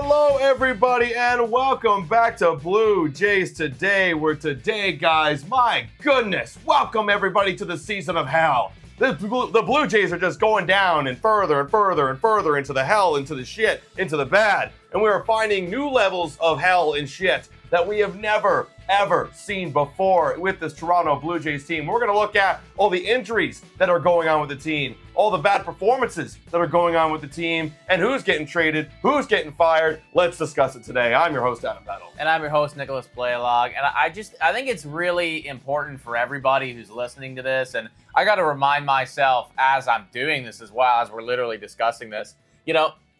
Hello, everybody, and welcome back to Blue Jays Today, where today, guys, my goodness, welcome everybody to the season of hell. The Blue Jays are just going down and further and further and further into the hell, into the shit, into the bad, and we are finding new levels of hell and shit that we have never, ever seen before with this Toronto Blue Jays team. We're going to look at all the injuries that are going on with the team, all the bad performances that are going on with the team, and who's getting traded, who's getting fired. Let's discuss it today. I'm your host, Adam Peddle. And I'm your host, Nicholas Blaylock. And I think it's really important for everybody who's listening to this, and I got to remind myself as I'm doing this as well, as we're literally discussing this,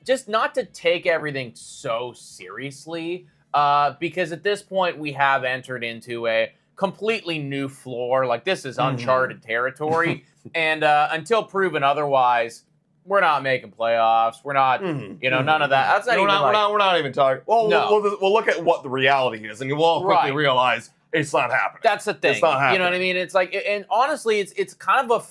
just not to take everything so seriously. Because at this point, we have entered into a completely new floor. Like, this is uncharted territory. And until proven otherwise, we're not making playoffs. We're not, none of that. That's not we're not even talking. Well, no. we'll look at what the reality is, and you'll all quickly realize it's not happening. That's the thing. It's not happening. You know what I mean? It's like, and honestly, it's kind of a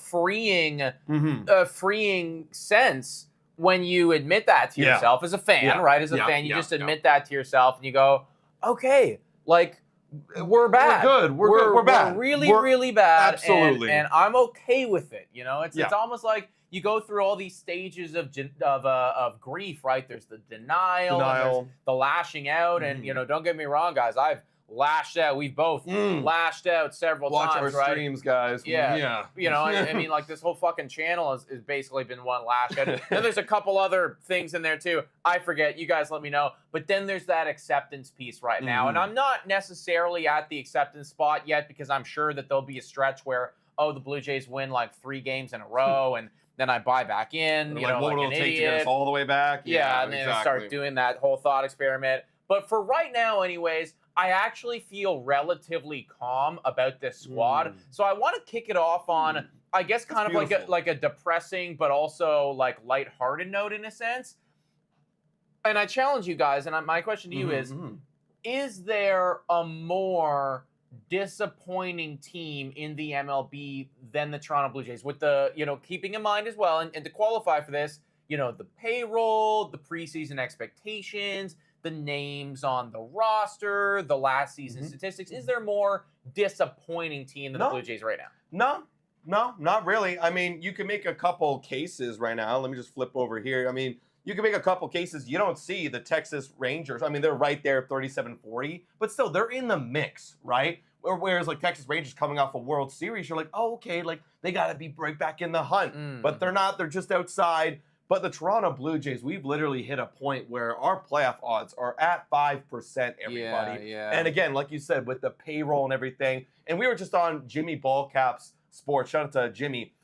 freeing sense when you admit that to yourself as a fan, right? As a fan, you just admit that to yourself and you go, okay, like, we're bad. We're good. We're bad. We're really bad. Absolutely. And I'm okay with it. It's almost like you go through all these stages of grief, right? There's the denial. And there's the lashing out. And, don't get me wrong, guys. I've lashed out. We've both lashed out several times, right? Watch our streams, guys. Yeah. I mean, like, this whole fucking channel has basically been one lash out. And there's a couple other things in there, too. I forget. You guys let me know. But then there's that acceptance piece right now. And I'm not necessarily at the acceptance spot yet, because I'm sure that there'll be a stretch where, the Blue Jays win, like, 3 games in a row, and then I buy back in, like an idiot. To get us all the way back? Yeah, and then I start doing that whole thought experiment. But for right now, anyways, I actually feel relatively calm about this squad. So I want to kick it off on, I guess, kind of like a depressing but also like lighthearted note in a sense. And I challenge you guys, and my question to you is there a more disappointing team in the MLB than the Toronto Blue Jays? With the, keeping in mind as well, and to qualify for this, the payroll, the preseason expectations, the names on the roster, the last season statistics. Is there more disappointing team than the Blue Jays right now? No, not really. I mean, you can make a couple cases right now. Let me just flip over here. I mean, you can make a couple cases. You don't see the Texas Rangers. I mean, they're right there, 37-40, but still, they're in the mix, right? Whereas, like, Texas Rangers coming off a World Series, you're like, oh, okay, like, they got to be right back in the hunt. But they're not. They're just outside. But the Toronto Blue Jays, we've literally hit a point where our playoff odds are at 5%, everybody. Yeah. And again, like you said, with the payroll and everything, and we were just on Jimmy Ballcap's Sports, shout out to Jimmy,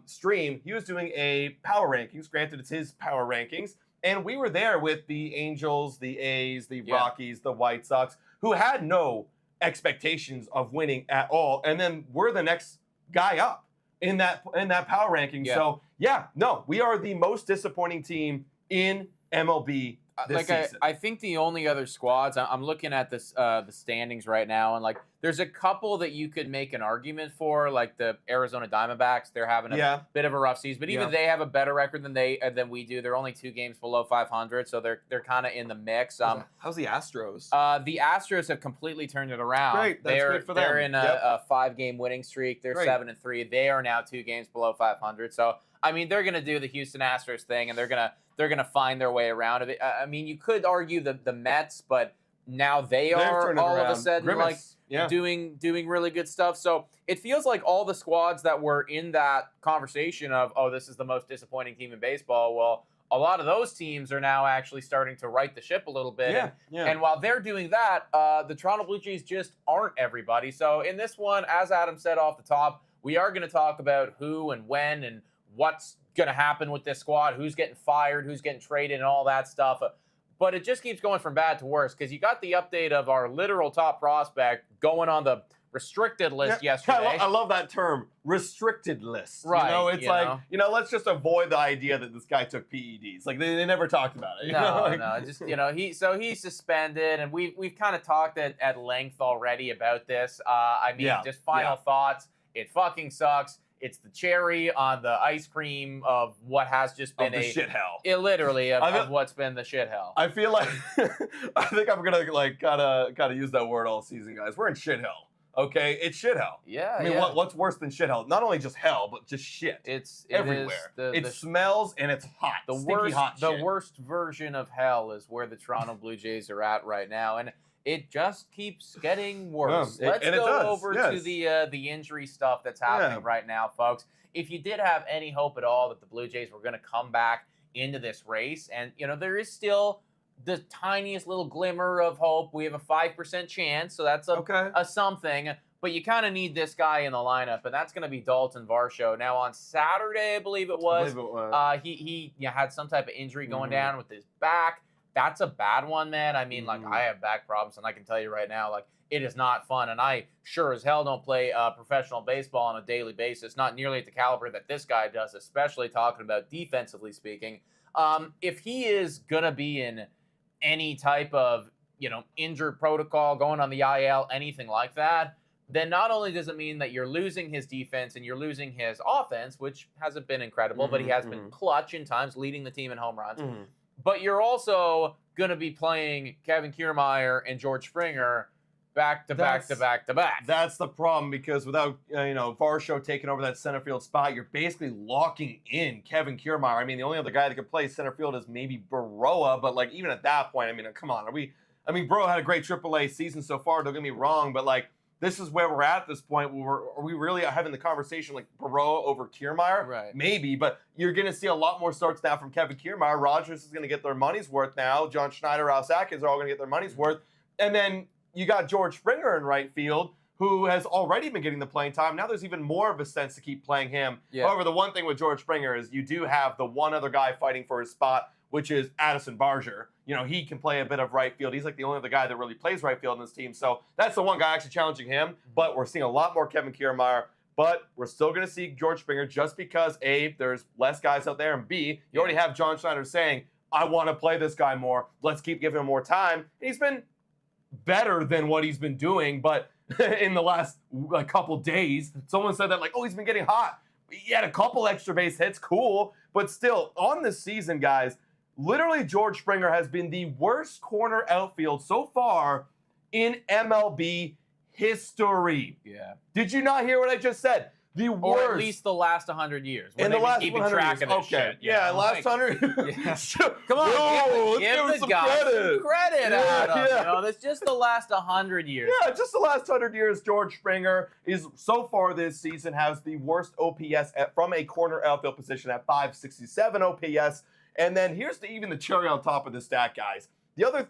stream. He was doing a power rankings. Granted, it's his power rankings. And we were there with the Angels, the A's, the Rockies, the White Sox, who had no expectations of winning at all. And then we're the next guy up in that power ranking. So we are the most disappointing team in MLB this season. I think the only other squads, I'm looking at this the standings right now, and like there's a couple that you could make an argument for, like the Arizona Diamondbacks. They're having a bit of a rough season, but even they have a better record than we do. They're only 2 games below 500, so they're kind of in the mix. How's the Astros? The Astros have completely turned it around. Great, that's great for them. They're in a 5-game winning streak. They're 7-3. They are now 2 games below 500. So I mean, they're gonna do the Houston Astros thing, and they're gonna find their way around it. I mean, you could argue the Mets, but now they're all of a sudden doing really good stuff. So it feels like all the squads that were in that conversation of, this is the most disappointing team in baseball. Well, a lot of those teams are now actually starting to right the ship a little bit. And while they're doing that, the Toronto Blue Jays just aren't everybody. So in this one, as Adam said off the top, we are going to talk about who and when and what's going to happen with this squad, who's getting fired, who's getting traded, and all that stuff. But it just keeps going from bad to worse, because you got the update of our literal top prospect going on the restricted list yesterday. I love that term, restricted list. Right. It's let's just avoid the idea that this guy took PEDs. Like, they never talked about it. He's suspended, and we've kind of talked at length already about this. Just final thoughts. It fucking sucks. It's the cherry on the ice cream of what has just been a shit hell. Literally of what's been the shit hell. I feel like I think I'm gonna like gotta use that word all season, guys. We're in shit hell. Okay, it's shit hell. Yeah. I mean, what's worse than shit hell? Not only just hell, but just shit. It's everywhere. It smells and it's hot. The worst version of hell is where the Toronto Blue Jays are at right now, and it just keeps getting worse. Let's go over to the injury stuff that's happening right now, folks. If you did have any hope at all that the Blue Jays were going to come back into this race, and there is still the tiniest little glimmer of hope. We have a 5% chance, so that's a something. But you kind of need this guy in the lineup, and that's going to be Daulton Varsho. Now, on Saturday, I believe it was, he had some type of injury going down with his back. That's a bad one, man. I mean, like, I have back problems, and I can tell you right now, like, it is not fun. And I sure as hell don't play professional baseball on a daily basis, not nearly at the caliber that this guy does, especially talking about defensively speaking. If he is going to be in any type of, injured protocol, going on the IL, anything like that, then not only does it mean that you're losing his defense and you're losing his offense, which hasn't been incredible, but he has been clutch in times, leading the team in home runs, but you're also going to be playing Kevin Kiermaier and George Springer back to back to back to back. That's the problem, because without Varsho taking over that center field spot, you're basically locking in Kevin Kiermaier. I mean, the only other guy that could play center field is maybe Baroa, but like even at that point, I mean, come on, Baroa had a great AAA season so far. Don't get me wrong, but like this is where we're at this point. Are we really having the conversation like Baroa over Kiermaier? Right. Maybe, but you're going to see a lot more starts now from Kevin Kiermaier. Rogers is going to get their money's worth now. John Schneider, Rouse Atkins are all going to get their money's worth, and then you got George Springer in right field, who has already been getting the playing time. Now there's even more of a sense to keep playing him. Yeah. However, the one thing with George Springer is you do have the one other guy fighting for his spot, which is Addison Barger. He can play a bit of right field. He's like the only other guy that really plays right field in this team. So that's the one guy actually challenging him. But we're seeing a lot more Kevin Kiermaier. But we're still going to see George Springer just because, A, there's less guys out there, and B, you already have John Schneider saying, I want to play this guy more. Let's keep giving him more time. And he's been better than what he's been doing, but in the last couple days, someone said that he's been getting hot. He had a couple extra base hits, cool, but still, on this season, guys, literally George Springer has been the worst corner outfield so far in MLB history. Yeah. Did you not hear what I just said? The worst. Or at least the last 100 years. In the last 100 track years. Of this shit, yeah, last 100. Yeah. Come on, give the guy some credit, Adam. That's just the last 100 years. Yeah, just the last 100 years. George Springer is so far this season has the worst OPS from a corner outfield position at 567 OPS. And then here's even the cherry on top of the stat, guys. The other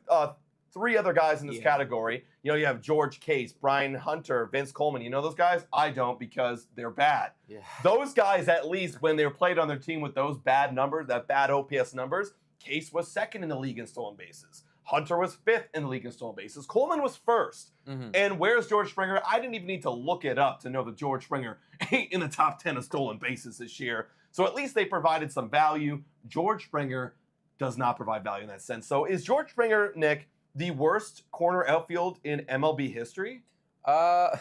three other guys in this category, you have George Case, Brian Hunter, Vince Coleman. You know those guys? I don't, because they're bad. Yeah. Those guys, at least when they were played on their team with those bad numbers, that bad OPS numbers, Case was second in the league in stolen bases. Hunter was fifth in the league in stolen bases. Coleman was first. And where's George Springer? I didn't even need to look it up to know that George Springer ain't in the top 10 of stolen bases this year. So at least they provided some value. George Springer does not provide value in that sense. So is George Springer, Nick, the worst corner outfield in MLB history? Well,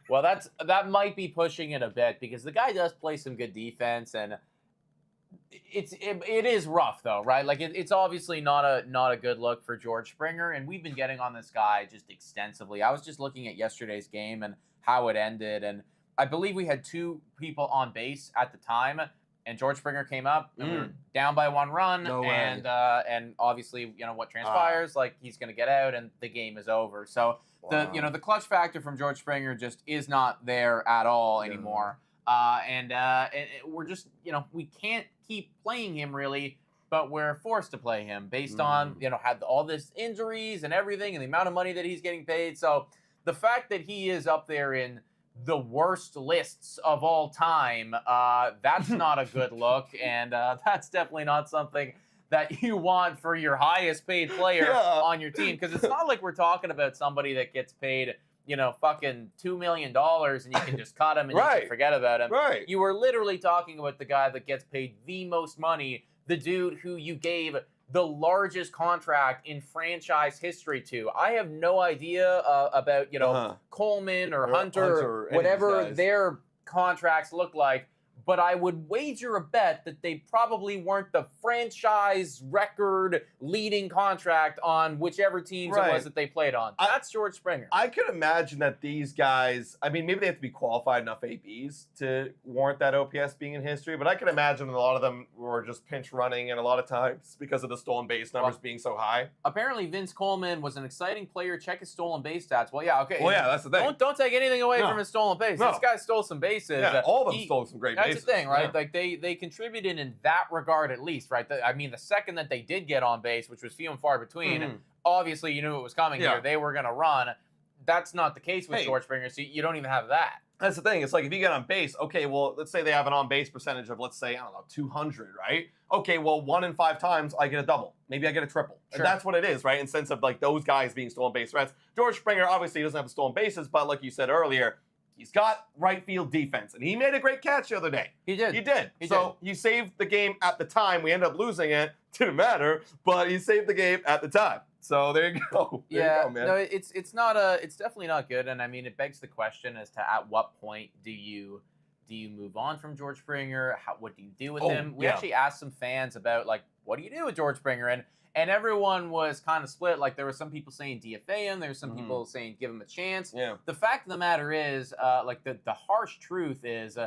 that might be pushing it a bit, because the guy does play some good defense, and it is rough though, right? Like it's obviously not a good look for George Springer, and we've been getting on this guy just extensively. I was just looking at yesterday's game and how it ended, and I believe we had two people on base at the time, and George Springer came up, and we were down by one run, and obviously, what transpires, he's going to get out, and the game is over. So the clutch factor from George Springer just is not there at all anymore. And we're just, we can't keep playing him really, but we're forced to play him based on, had all this injuries and everything, and the amount of money that he's getting paid. So the fact that he is up there in the worst lists of all time, that's not a good look, and that's definitely not something that you want for your highest paid player on your team, because it's not like we're talking about somebody that gets paid fucking $2 million and you can just cut him and you can forget about him. Right. You were literally talking about the guy that gets paid the most money, the dude who you gave the largest contract in franchise history to. I have no idea about, Coleman or Hunter or whatever their contracts look like, but I would wager a bet that they probably weren't the franchise record leading contract on whichever teams it was that they played on. That's George Springer. I could imagine that these guys, I mean, maybe they have to be qualified enough ABs to warrant that OPS being in history, but I can imagine a lot of them were just pinch running and a lot of times because of the stolen base numbers being so high. Apparently, Vince Coleman was an exciting player. Check his stolen base stats. Well, yeah, okay. Well, yeah, that's the thing. Don't take anything away from his stolen base. No. This guy stole some bases. Yeah, all of them stole some great bases. That's the thing, right? Yeah. Like they contributed in that regard at least, right? I mean, the second that they did get on base, which was few and far between, obviously you knew it was coming here. They were going to run. That's not the case with George Springer, so you don't even have that. That's the thing. It's like if you get on base, okay, well, let's say they have an on-base percentage of, let's say, I don't know, 200, right? Okay, well, 1 in 5 times I get a double. Maybe I get a triple. Sure. And that's what it is, right? In sense of, like, those guys being stolen base threats. George Springer, obviously, doesn't have stolen bases, but like you said earlier, he's got right field defense. And he made a great catch the other day. He did. He did. He saved the game at the time. We ended up losing it. Didn't matter, but he saved the game at the time. So there you go. There you go, man. No, it's definitely not good. And I mean, it begs the question as to at what point do you move on from George Springer? What do you do with him? We actually asked some fans about, like, what do you do with George Springer? And everyone was kind of split. Like, there were some people saying DFA him. There were some people saying give him a chance. Yeah. The fact of the matter is, like, the harsh truth is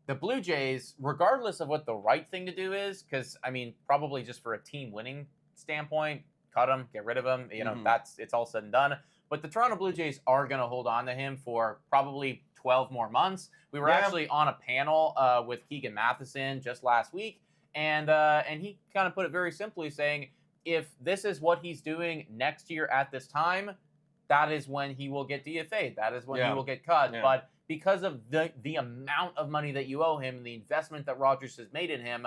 the Blue Jays, regardless of what the right thing to do is, because, I mean, probably just for a team winning standpoint, cut him, get rid of him. You know, it's all said and done. But the Toronto Blue Jays are going to hold on to him for probably 12 more months. We were actually on a panel with Keegan Matheson just last week, and he kind of put it very simply, saying, if this is what he's doing next year at this time, that is when he will get DFA'd. That is when he will get cut. Yeah. But because of the amount of money that you owe him and the investment that Rogers has made in him,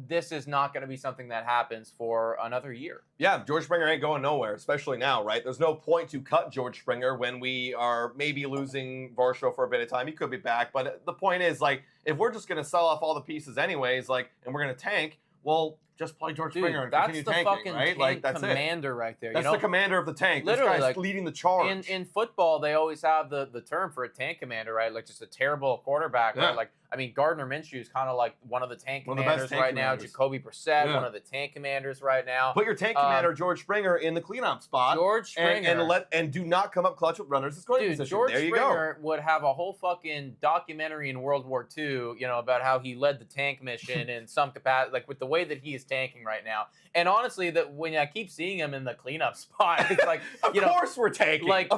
this is not going to be something that happens for another year. Yeah, George Springer ain't going nowhere, especially now, right? There's no point to cut George Springer when we are maybe losing Varsho for a bit of time. He could be back, but the point is, like, if we're just going to sell off all the pieces anyways, like, and we're going to tank, well, just play George Springer and continue tanking, right? That's the fucking tank commander right there. That's the commander of the tank. Literally, this guy's like, leading the charge. In football, they always have the term for a tank commander, right? Like, just a terrible quarterback, right? Like, I mean, Gardner Minshew is kind of like one of the tank commanders right now. Jacoby Brissett, one of the tank commanders right now. Put your tank commander, George Springer, in the cleanup spot. George Springer. And do not come up clutch with runners in scoring position. George there you Springer go. would have a whole fucking documentary in World War II, you know, about how he led the tank mission in some capacity, like with the way that he is tanking right now. And honestly, that when I keep seeing him in the cleanup spot, it's like, of course we're tanking. Like,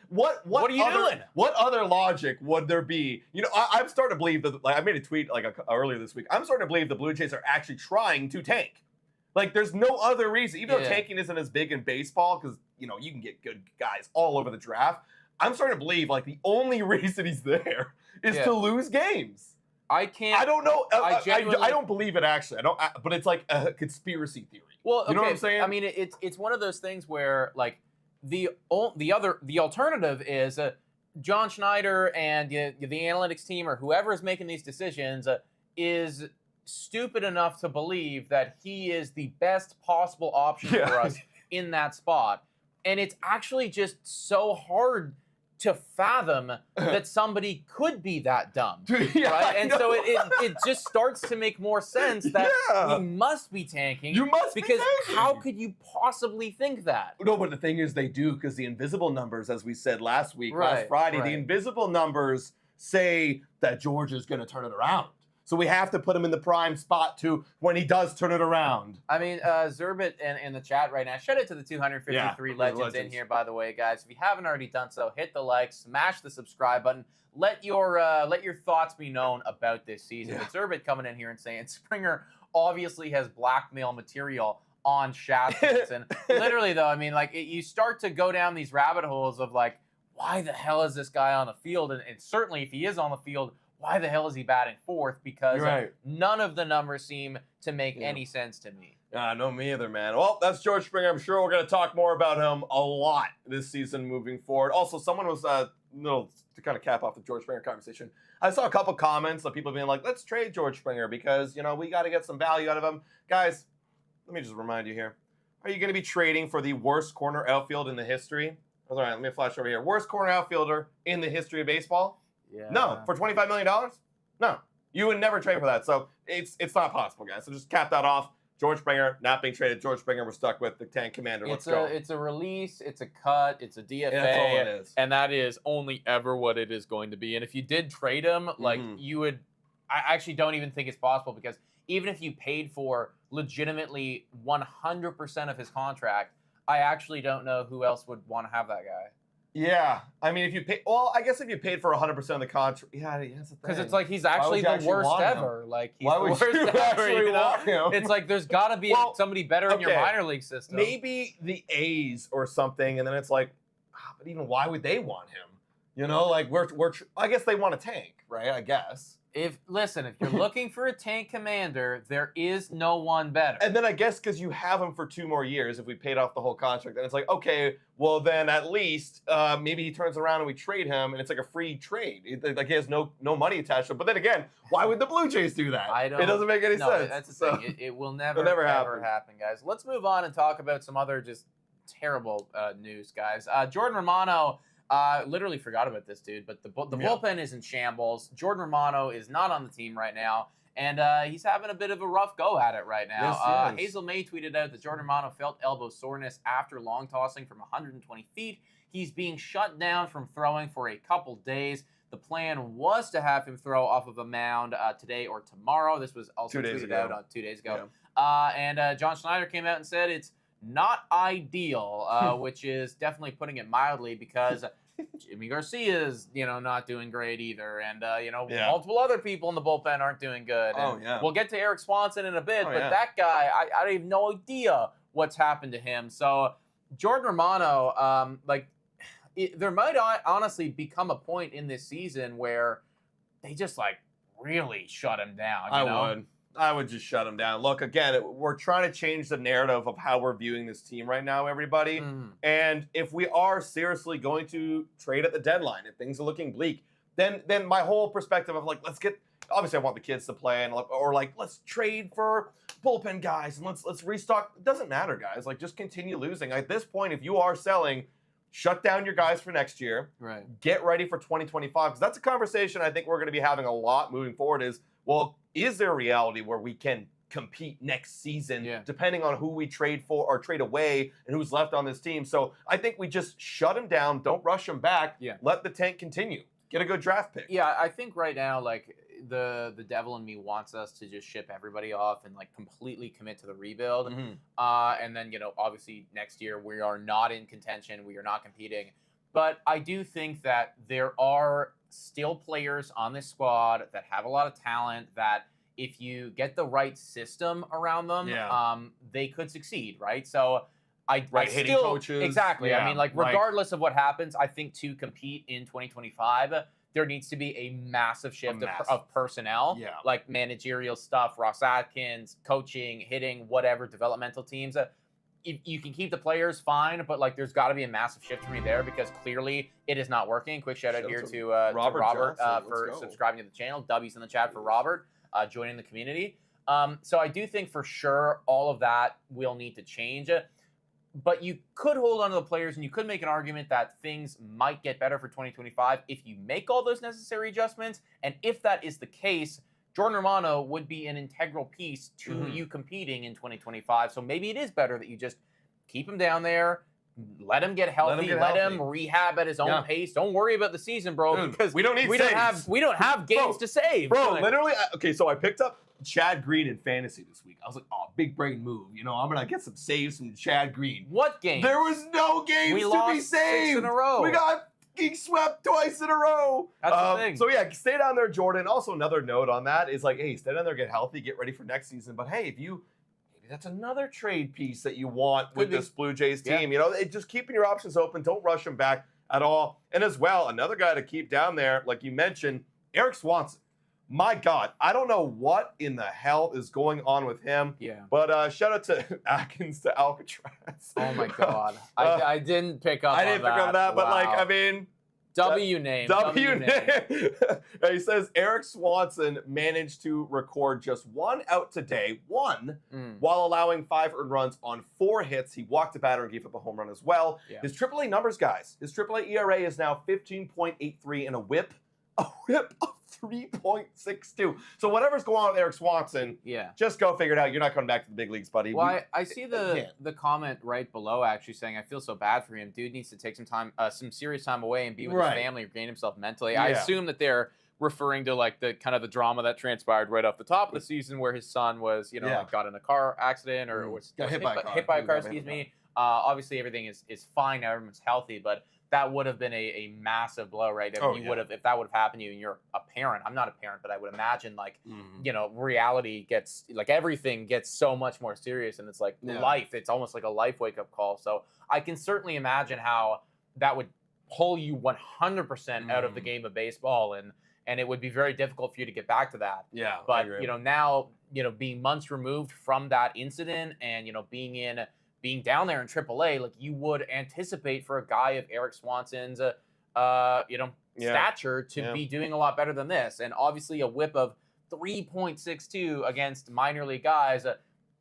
what are you doing? What other logic would there be? You know, I'm starting to believe that. Like, I made a tweet like earlier this week. I'm starting to believe the Blue Jays are actually trying to tank. Like, there's no other reason, even though tanking isn't as big in baseball, because, you know, you can get good guys all over the draft. I'm starting to believe, like, the only reason he's there is to lose games. I don't know. I don't believe it, actually. But it's like a conspiracy theory. Well, okay, you know what I'm saying? I mean, it's one of those things where, like, the alternative is John Schneider and the analytics team or whoever is making these decisions is stupid enough to believe that he is the best possible option for us in that spot. And it's actually just so hard to fathom that somebody could be that dumb, right? And so it just starts to make more sense that you must be tanking. You must be because tanking. How could you possibly think that? No, but the thing is, they do, because the invisible numbers, as we said last Friday, the invisible numbers say that George is going to turn it around. So we have to put him in the prime spot to when he does turn it around. I mean, Zerbit in the chat right now. Shout out to the 253 legends in here, by the way, guys. If you haven't already done so, hit the like, smash the subscribe button. Let your thoughts be known about this season. But Zerbit coming in here and saying Springer obviously has blackmail material on Shastons. And literally, though, I mean, like, you start to go down these rabbit holes of, like, why the hell is this guy on the field? And certainly, if he is on the field, why the hell is he batting fourth? Because none of the numbers seem to make any sense to me. No, me either, man. Well, that's George Springer. I'm sure we're going to talk more about him a lot this season moving forward. Also, someone was, to kind of cap off the George Springer conversation, I saw a couple comments of people being like, let's trade George Springer because, you know, we got to get some value out of him. Guys, let me just remind you here. Are you going to be trading for the worst corner outfield in the history? All right, let me flash over here. Worst corner outfielder in the history of baseball? Yeah. No, for $25 million? No. You would never trade for that. So it's not possible, guys. So just cap that off. George Springer not being traded. George Springer, we're stuck with the tank commander. Let's go. It's a release, it's a cut, it's a DFA. Yeah, that's all it is. And that is only ever what it is going to be. And if you did trade him, like you would, I actually don't even think it's possible, because even if you paid for legitimately 100% of his contract, I actually don't know who else would want to have that guy. Yeah, I mean, if you pay, well, I guess if you paid for 100% of the contract, yeah, that's the thing. Because it's like he's actually the worst ever. Like he's the worst ever. You know? It's like there's got to be somebody better in your minor league system. Maybe the A's or something, and then it's like, but even why would they want him? You know, like I guess they want a tank, right? I guess. If you're looking for a tank commander, there is no one better. And then I guess because you have him for 2 more years, if we paid off the whole contract, then it's like, okay, well then at least maybe he turns around and we trade him, and it's like a free trade. Like he has no money attached to it. But then again, why would the Blue Jays do that? It doesn't make any sense. That's the thing. It will never happen, guys. Let's move on and talk about some other just terrible news, guys. Jordan Romano. Literally forgot about this dude, but the bullpen is in shambles. Jordan Romano is not on the team right now, and he's having a bit of a rough go at it right now. Yes, Hazel May tweeted out that Jordan Romano felt elbow soreness after long tossing from 120 feet. He's being shut down from throwing for a couple days. The plan was to have him throw off of a mound today or tomorrow. This was also tweeted out on 2 days ago. Yeah. And John Schneider came out and said it's not ideal, which is definitely putting it mildly, because Jimmy Garcia is, not doing great either. And, multiple other people in the bullpen aren't doing good. And we'll get to Eric Swanson in a bit, but that guy, I have no idea what's happened to him. So Jordan Romano, there might honestly become a point in this season where they just, really shut him down. I would just shut him down. Look, again, we're trying to change the narrative of how we're viewing this team right now, everybody. And if we are seriously going to trade at the deadline, if things are looking bleak, then my whole perspective of obviously I want the kids to play, and let's trade for bullpen guys and let's restock. It doesn't matter, guys. Just continue losing. At this point, if you are selling, shut down your guys for next year. Right. Get ready for 2025, because that's a conversation I think we're going to be having a lot moving forward. Is there a reality where we can compete next season, depending on who we trade for or trade away and who's left on this team? So I think we just shut him down. Don't rush him back. Let the tank continue. Get a good draft pick. Yeah, I think right now, the devil in me wants us to just ship everybody off and completely commit to the rebuild. And then, obviously next year we are not in contention. We are not competing. But I do think that there are still players on this squad that have a lot of talent that if you get the right system around them, they could succeed, right? So hitting coaches. Exactly. I mean, regardless of what happens, I think to compete in 2025, there needs to be a massive shift of personnel, managerial stuff, Ross Atkins, coaching, hitting, whatever, developmental teams. You can keep the players fine, but there's got to be a massive shift for me there, because clearly it is not working. Quick shout out here to Robert for subscribing to the channel. W's in the chat for Robert joining the community. So I do think for sure all of that will need to change. But you could hold on to the players, and you could make an argument that things might get better for 2025 if you make all those necessary adjustments. And if that is the case, Jordan Romano would be an integral piece to you competing in 2025. So maybe it is better that you just keep him down there, let him get healthy, let him rehab at his own pace. Don't worry about the season, bro, because we don't have games to save. Bro, literally, so I picked up Chad Green in fantasy this week. I was like, big brain move. I'm going to get some saves from Chad Green. What game? There was no games to be saved. 6 in a row. We got swept twice in a row. That's the thing. So stay down there, Jordan. Also, another note on that is hey, stay down there, get healthy, get ready for next season. But hey, maybe that's another trade piece that you want with this Blue Jays team. Just keeping your options open. Don't rush them back at all. And as well, another guy to keep down there, like you mentioned, Eric Swanson. My God, I don't know what in the hell is going on with him. Yeah. But shout out to Atkins to Alcatraz. Oh my God, I didn't pick up. I didn't pick up that, but W name. He says Eric Swanson managed to record just 1 out today, while allowing 5 earned runs on 4 hits. He walked a batter and gave up a home run as well. His AAA numbers, guys. His AAA ERA is now 15.83 and a WHIP A whip of 3.62. So whatever's going on with Eric Swanson, just go figure it out. You're not coming back to the big leagues, buddy. Well, I see the comment right below actually saying, I feel so bad for him. Dude needs to take some serious time away and be with his family, regain himself mentally. I assume that they're referring to like the kind of the drama that transpired right off the top of the season where his son was, like got in a car accident or was hit by a car, excuse me. Obviously everything is fine now, everyone's healthy, but that would have been a massive blow, right? If that would have happened to you and you're a parent. I'm not a parent, but I would imagine like, reality gets, like everything gets so much more serious and it's like life. It's almost like a life wake-up call. So I can certainly imagine how that would pull you 100% out of the game of baseball and it would be very difficult for you to get back to that. Yeah. But, now, being months removed from that incident and, being down there in AAA, like you would anticipate for a guy of Eric Swanson's, stature to be doing a lot better than this. And obviously a whip of 3.62 against minor league guys,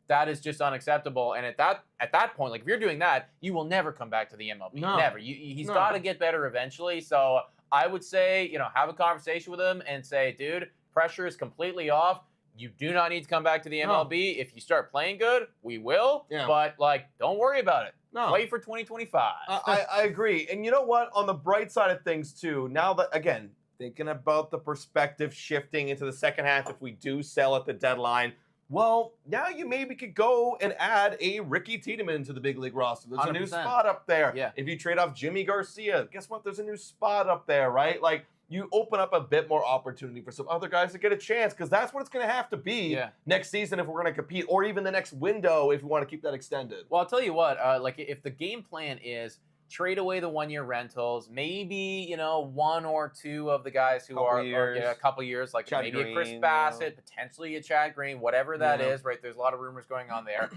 that is just unacceptable. And at that point, like if you're doing that, you will never come back to the MLB. No. Never. He's got to get better eventually. So I would say, have a conversation with him and say, dude, pressure is completely off. You do not need to come back to the MLB. No. If you start playing good, we will. Yeah. But, don't worry about it. No. Play for 2025. I agree. And you know what? On the bright side of things, too, now that, again, thinking about the perspective shifting into the second half if we do sell at the deadline, well, now you maybe could go and add a Ricky Tiedemann to the big league roster. There's 100%. A new spot up there. Yeah. If you trade off Jimmy Garcia, guess what? There's a new spot up there, right? Like, you open up a bit more opportunity for some other guys to get a chance because that's what it's going to have to be next season if we're going to compete, or even the next window if we want to keep that extended. Well, I'll tell you what, if the game plan is trade away the 1 year rentals, maybe, one or two of the guys who are a couple years, like Chad maybe Green, a Chris Bassett, potentially a Chad Green, whatever that is, right? There's a lot of rumors going on there.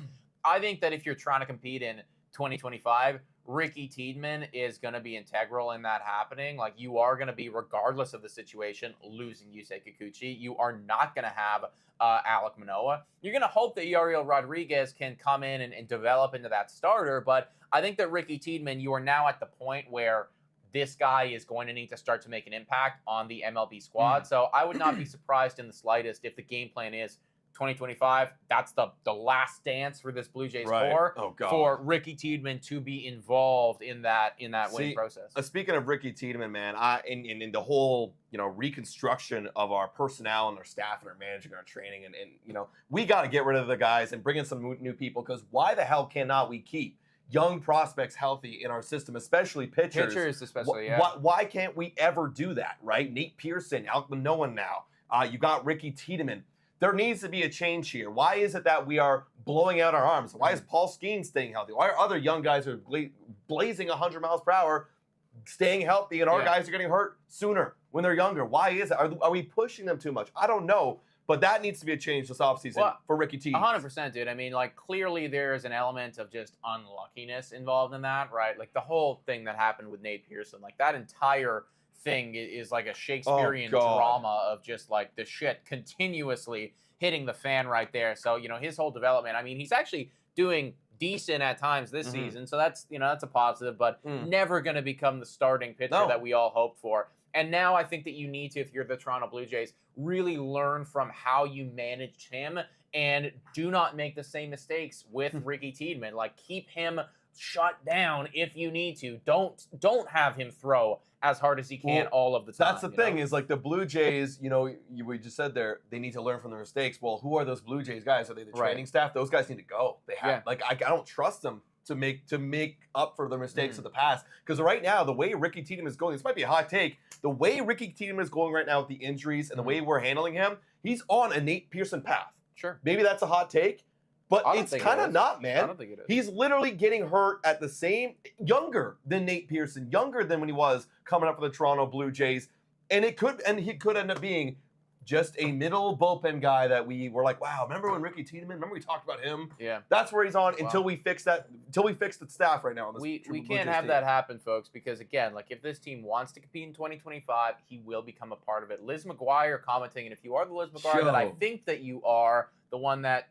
I think that if you're trying to compete in 2025, Ricky Tiedemann is going to be integral in that happening. Like, you are going to be, regardless of the situation, losing Yusei Kikuchi. You are not going to have Alek Manoah. You're going to hope that Yariel Rodriguez can come in and develop into that starter. But I think that Ricky Tiedemann, you are now at the point where this guy is going to need to start to make an impact on the MLB squad. So I would not be surprised in the slightest if the game plan is 2025, that's the last dance for this Blue Jays core for Ricky Tiedemann to be involved in that winning process. Speaking of Ricky Tiedemann, man, in the whole reconstruction of our personnel and our staff and our managing, our training, and we got to get rid of the guys and bring in some new people, because why the hell cannot we keep young prospects healthy in our system, especially pitchers? Pitchers, especially, Why can't we ever do that, right? Nate Pearson, Alek Manoah now. You got Ricky Tiedemann. There needs to be a change here. Why is it that we are blowing out our arms? Why is Paul Skeens staying healthy? Why are other young guys who are blazing 100 miles per hour staying healthy, and our guys are getting hurt sooner when they're younger? Why is it? Are we pushing them too much? I don't know. But that needs to be a change this offseason for Ricky T. 100%, dude. I mean, clearly there's an element of just unluckiness involved in that, right? Like, the whole thing that happened with Nate Pearson, that entire thing is like a Shakespearean drama of just the shit continuously hitting the fan right there. So, his whole development, I mean, he's actually doing decent at times this season. So that's a positive, but never going to become the starting pitcher that we all hoped for. And now I think that you need to, if you're the Toronto Blue Jays, really learn from how you managed him and do not make the same mistakes with Ricky Tiedemann. Keep him shut down if you need to. Don't have him throw as hard as he can all of the time. That's the thing is the Blue Jays, we just said there, they need to learn from their mistakes. Well, who are those Blue Jays guys? Are they the training staff? Those guys need to go. They have I don't trust them to make up for the mistakes of the past. Because right now, the way Ricky Tiedemann is going, this might be a hot take, the way Ricky Tiedemann is going right now with the injuries and the way we're handling him, he's on a Nate Pearson path. Sure. Maybe that's a hot take. But it's kind of not, man. I don't think it is. He's literally getting hurt at the same, younger than Nate Pearson, younger than when he was coming up for the Toronto Blue Jays. And he could end up being just a middle bullpen guy that we were like, wow, remember when Ricky Tiedemann, remember we talked about him? Yeah. That's where he's on until we fix that, until we fix the staff right now. On this we can't have that happen, folks, because again, if this team wants to compete in 2025, he will become a part of it. Liz McGuire commenting, and if you are the Liz McGuire that I think that you are, the one that,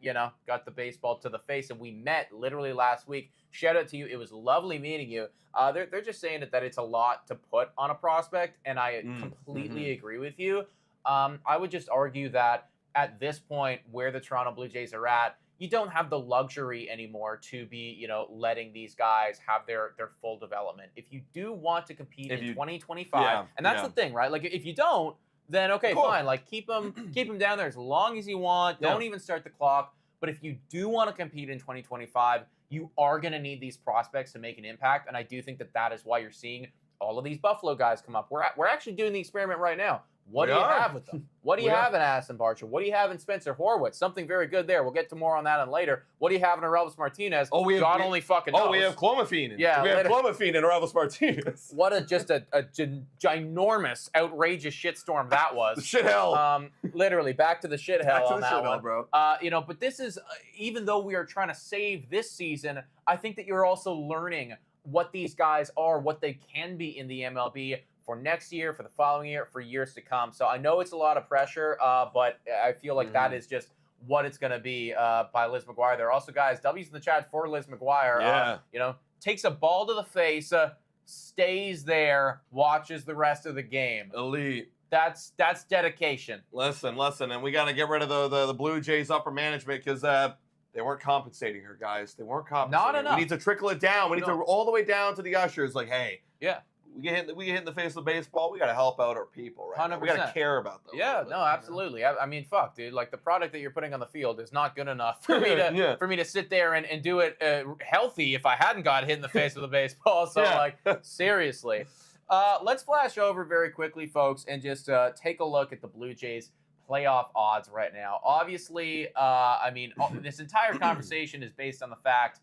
got the baseball to the face, and we met literally last week. Shout out to you. It was lovely meeting you. They're just saying that it's a lot to put on a prospect, and I completely agree with you. I would just argue that at this point where the Toronto Blue Jays are at, you don't have the luxury anymore to be, letting these guys have their full development. If you do want to compete in 2025, and that's the thing, right? Like, if you don't, then okay, fine. Like, keep them down there as long as you want. Don't even start the clock. But if you do want to compete in 2025, you are going to need these prospects to make an impact. And I do think that is why you're seeing all of these Buffalo guys come up. We're actually doing the experiment right now. What do you have with them? What do you have in Addison Varsho? What do you have in Spencer Horwitz? Something very good there. We'll get to more on that later. What do you have in Arelvis Martinez? God only fucking knows. Oh, we have clomiphene. Yeah, we have clomiphene in Arelvis Martinez. What a ginormous, outrageous shitstorm that was. The shit hell. Literally, back to the shit hell on that one, bro. But this is, even though we are trying to save this season, I think that you're also learning what these guys are, what they can be in the MLB for next year, for the following year, for years to come. So I know it's a lot of pressure, but I feel like that is just what it's going to be by Liz McGuire. There are also guys, W's in the chat for Liz McGuire. Takes a ball to the face, stays there, watches the rest of the game. Elite. That's dedication. Listen, and we got to get rid of the Blue Jays upper management because they weren't compensating her, guys. They weren't compensating. Not enough. We need to trickle it down. We need to all the way down to the ushers. Like, hey, we get hit in the face of baseball. We got to help out our people, right? 100%. We got to care about them. Yeah, no, absolutely. I mean, fuck, dude. Like, the product that you're putting on the field is not good enough for me to for me to sit there and do it healthy if I hadn't got hit in the face with a baseball. So, seriously. Let's flash over very quickly, folks, and just take a look at the Blue Jays playoff odds right now. Obviously, this entire conversation is based on the fact,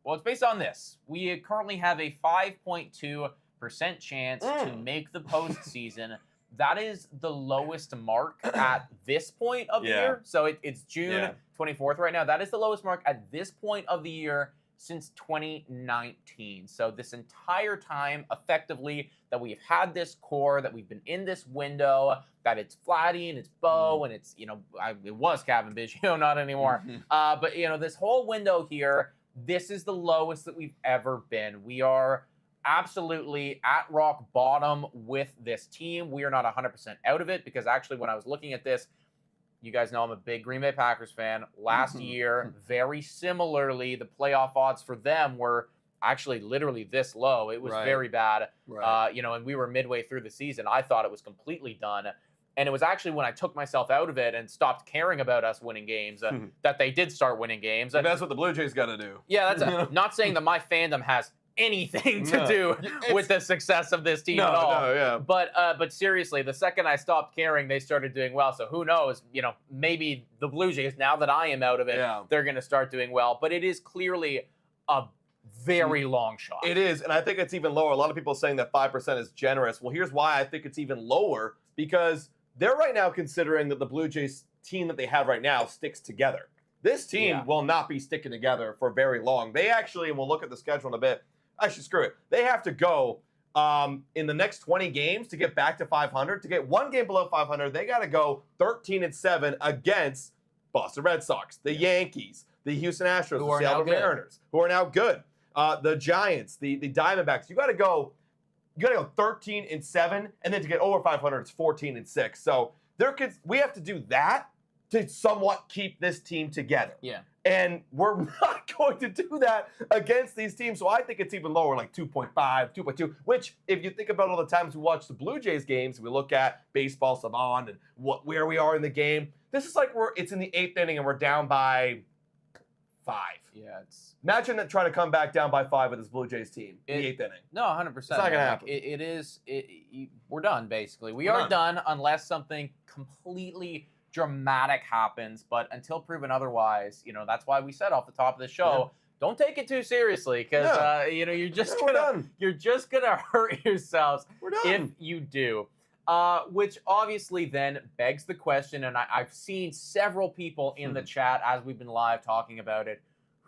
it's based on this. We currently have a 5.2% chance to make the postseason. That is the lowest mark at this point of the year. So it's June 24th right now. That is the lowest mark at this point of the year since 2019. So this entire time, effectively, that we've had this core, that we've been in this window, that it's Vladdy and it's Bo and it's, it was Kevin Biggio, not anymore. But, this whole window here, this is the lowest that we've ever been. We are absolutely at rock bottom with this team. We are not 100% out of it because actually when I was looking at this, you guys know I'm a big Green Bay Packers fan. Last year, very similarly, the playoff odds for them were actually literally this low. It was very bad. And we were midway through the season. I thought it was completely done. And it was actually when I took myself out of it and stopped caring about us winning games that they did start winning games. And that's what the Blue Jays got to do. Yeah, that's not saying that my fandom has anything to do with the success of this team at all. But seriously, the second I stopped caring, they started doing well. So who knows? Maybe the Blue Jays, now that I am out of it, they're going to start doing well. But it is clearly a very long shot. It is, and I think it's even lower. A lot of people are saying that 5% is generous. Well, here's why I think it's even lower, because they're right now considering that the Blue Jays team that they have right now sticks together. This team will not be sticking together for very long. They actually, and we'll look at the schedule in a bit, actually, screw it. They have to go in the next 20 games to get back to 500. To get one game below 500, they got to go 13-7 against Boston Red Sox, the Yankees, the Houston Astros, the Seattle Mariners, who are now good. The Giants, the Diamondbacks. You got to go 13-7, and then to get over 500, it's 14-6. So we have to do that to somewhat keep this team together. Yeah. And we're not going to do that against these teams. So I think it's even lower, like 2.5, 2.2, which if you think about all the times we watch the Blue Jays games, we look at Baseball Savant and where we are in the game. This is like it's in the 8th inning and we're down by 5. Yeah, imagine that trying to come back down by 5 with this Blue Jays team in the 8th inning. No, 100%. It's not going to happen. We're done, basically. We are done unless something completely dramatic happens, but until proven otherwise, that's why we said off the top of the show, don't take it too seriously, because you're just gonna hurt yourselves if you do. Which obviously then begs the question, and I've seen several people in the chat as we've been live talking about it,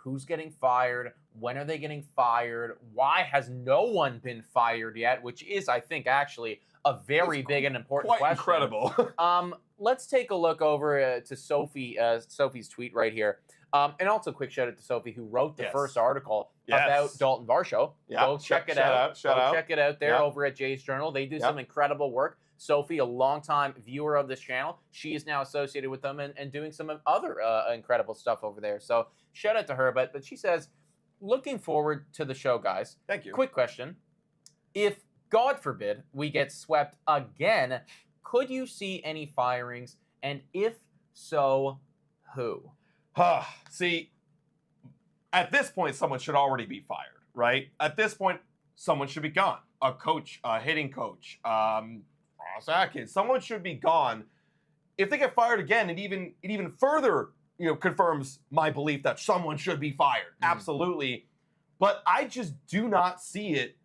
who's getting fired, when are they getting fired, why has no one been fired yet, which is, I think, actually a very big and important quite question. Incredible. Let's take a look over to Sophie's tweet right here. And also, quick shout out to Sophie, who wrote the first article about Daulton Varsho. Go check it out. Check it out there over at Jay's Journal. They do some incredible work. Sophie, a longtime viewer of this channel, she is now associated with them and doing some other incredible stuff over there. So shout out to her. But she says, looking forward to the show, guys. Thank you. Quick question. If, God forbid, we get swept again, could you see any firings? And if so, who? See, at this point, someone should already be fired, right? At this point, someone should be gone. A coach, a hitting coach, Ross Atkins, someone should be gone. If they get fired again, it even further, confirms my belief that someone should be fired. Absolutely. But I just do not see it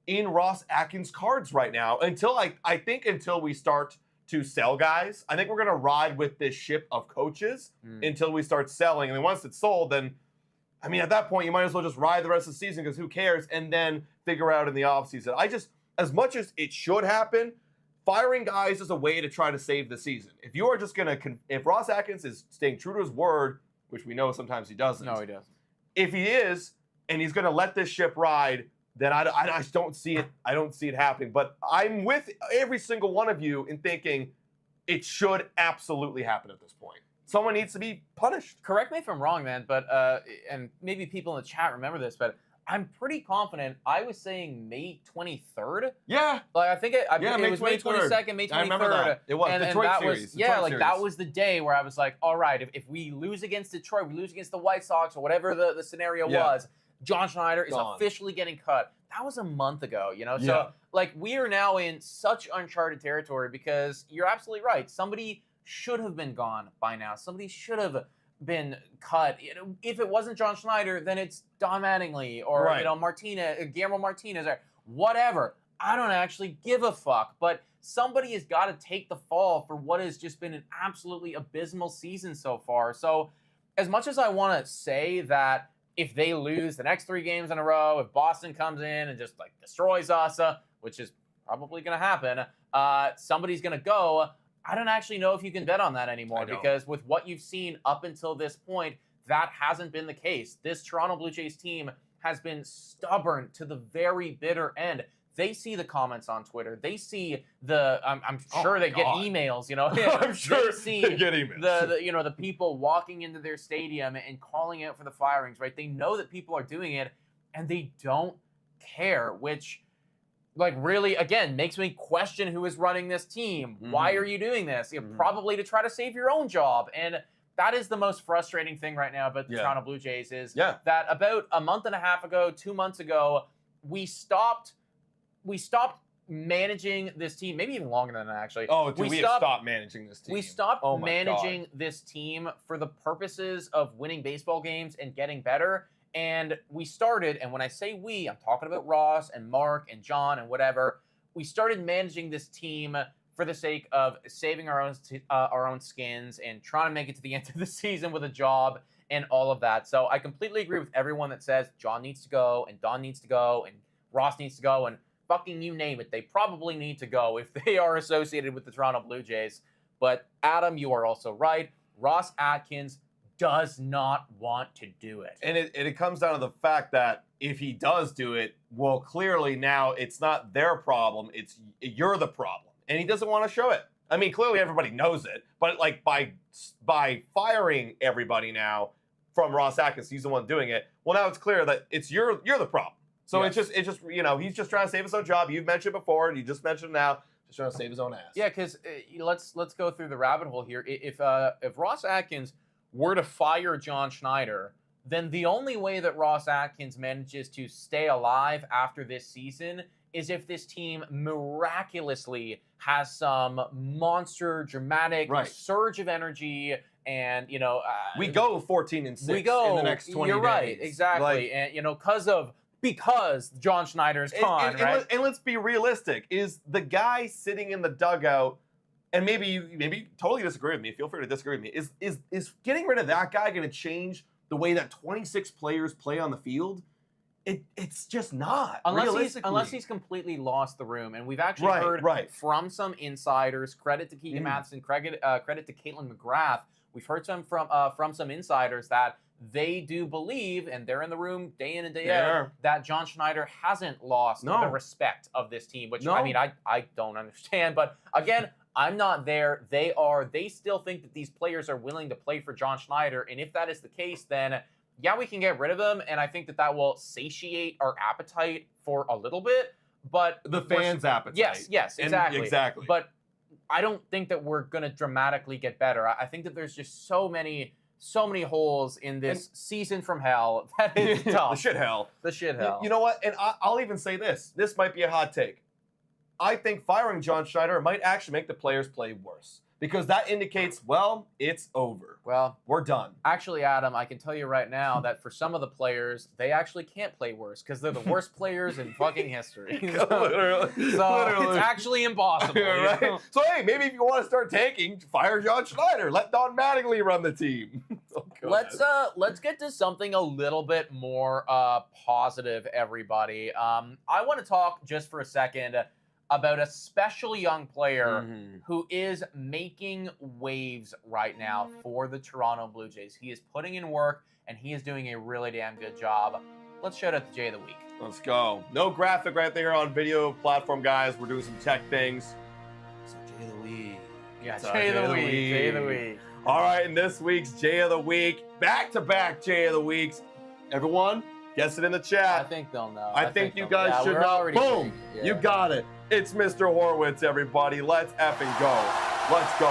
in Ross Atkins' cards right now until until we start to sell guys. I think we're going to ride with this ship of coaches until we start selling. And then once it's sold, then, I mean, at that point, you might as well just ride the rest of the season because who cares? And then figure out in the offseason. As much as it should happen, firing guys is a way to try to save the season. If you are just going to, if Ross Atkins is staying true to his word, which we know sometimes he doesn't. No, he doesn't. If he is, and he's going to let this ship ride, then I just don't see it. I don't see it happening. But I'm with every single one of you in thinking it should absolutely happen at this point. Someone needs to be punished. Correct me if I'm wrong, man, but and maybe people in the chat remember this, but I'm pretty confident I was saying May 23rd. Yeah. Like I think it was May 22nd, May 23rd. I remember that. It was Detroit that series. That was the day where I was like, all right, if we lose against Detroit, we lose against the White Sox or whatever the scenario was, John Schneider is officially getting cut. That was a month ago, So, we are now in such uncharted territory because you're absolutely right. Somebody should have been gone by now. Somebody should have been cut. If it wasn't John Schneider, then it's Don Mattingly or, Guillermo Martinez or whatever. I don't actually give a fuck. But somebody has got to take the fall for what has just been an absolutely abysmal season so far. So, as much as I want to say that if they lose the next 3 games in a row, if Boston comes in and just destroys us, which is probably going to happen, somebody's going to go. I don't actually know if you can bet on that anymore because with what you've seen up until this point, that hasn't been the case. This Toronto Blue Jays team has been stubborn to the very bitter end. They see the comments on Twitter. They see I'm sure they get emails, I'm sure they get emails. The people walking into their stadium and calling out for the firings, right? They know that people are doing it and they don't care, which really, again, makes me question who is running this team. Why are you doing this? Probably to try to save your own job. And that is the most frustrating thing right now about the Toronto Blue Jays is that about a month and a half ago, 2 months ago, we stopped managing this team, maybe even longer than that, actually. Oh, we have stopped managing this team. We stopped managing this team for the purposes of winning baseball games and getting better. And we started, and when I say we, I'm talking about Ross and Mark and John and whatever. We started managing this team for the sake of saving our own skins and trying to make it to the end of the season with a job and all of that. So I completely agree with everyone that says John needs to go and Don needs to go and Ross needs to go and fucking you name it. They probably need to go if they are associated with the Toronto Blue Jays. But Adam, you are also right. Ross Atkins does not want to do it. And it comes down to the fact that if he does do it, well, clearly now it's not their problem. You're the problem. And he doesn't want to show it. I mean, clearly everybody knows it. But by firing everybody now from Ross Atkins, he's the one doing it. Well, now it's clear that you're the problem. So it's just he's just trying to save his own job. You've mentioned it before, and you just mentioned it now. Just trying to save his own ass. Yeah, because let's go through the rabbit hole here. If Ross Atkins were to fire John Schneider, then the only way that Ross Atkins manages to stay alive after this season is if this team miraculously has some monster, dramatic surge of energy. And we go 14-6 we go, in the next 20 You're days. Right, exactly. And because John Schneider's gone, right? And let's be realistic. Is the guy sitting in the dugout, and maybe you totally disagree with me, feel free to disagree with me, is getting rid of that guy going to change the way that 26 players play on the field, it's just not. Unless he's completely lost the room. And we've actually heard from some insiders, credit to Keegan Matheson, credit to Caitlin McGrath, we've heard from some insiders that they do believe, and they're in the room day in and day out, that John Schneider hasn't lost the respect of this team, which, I mean, I don't understand. But again, I'm not there. They still think that these players are willing to play for John Schneider. And if that is the case, then yeah, we can get rid of them. And I think that will satiate our appetite for a little bit. But the fans' appetite. Yes, exactly. Exactly. But I don't think that we're going to dramatically get better. I think that there's just so many holes in this season from hell that is tough. The shit hell. The shit hell. You know what? And I'll even say this. This might be a hot take. I think firing John Schneider might actually make the players play worse. Because that indicates, well, it's over. Well, we're done. Actually, Adam, I can tell you right now that for some of the players, they actually can't play worse because they're the worst players in fucking history. Literally. It's actually impossible. Right? You know? So, hey, maybe if you want to start tanking, fire John Schneider. Let Don Mattingly run the team. Let's get to something a little bit more positive, everybody. I want to talk just for a second about a special young player who is making waves right now for the Toronto Blue Jays. He is putting in work, and he is doing a really damn good job. Let's shout out the Jay of the Week. Let's go. No graphic right there on video platform, guys. We're doing some tech things. So Jay of the Week. Yeah, Jay of the Week. Jay of the Week. All right, and this week's Jay of the Week, back-to-back Jay of the Weeks. Everyone, guess it in the chat. I think they'll know. I think you guys should know. Boom! You got it. It's Mr. Horwitz, everybody. Let's effing go. Let's go.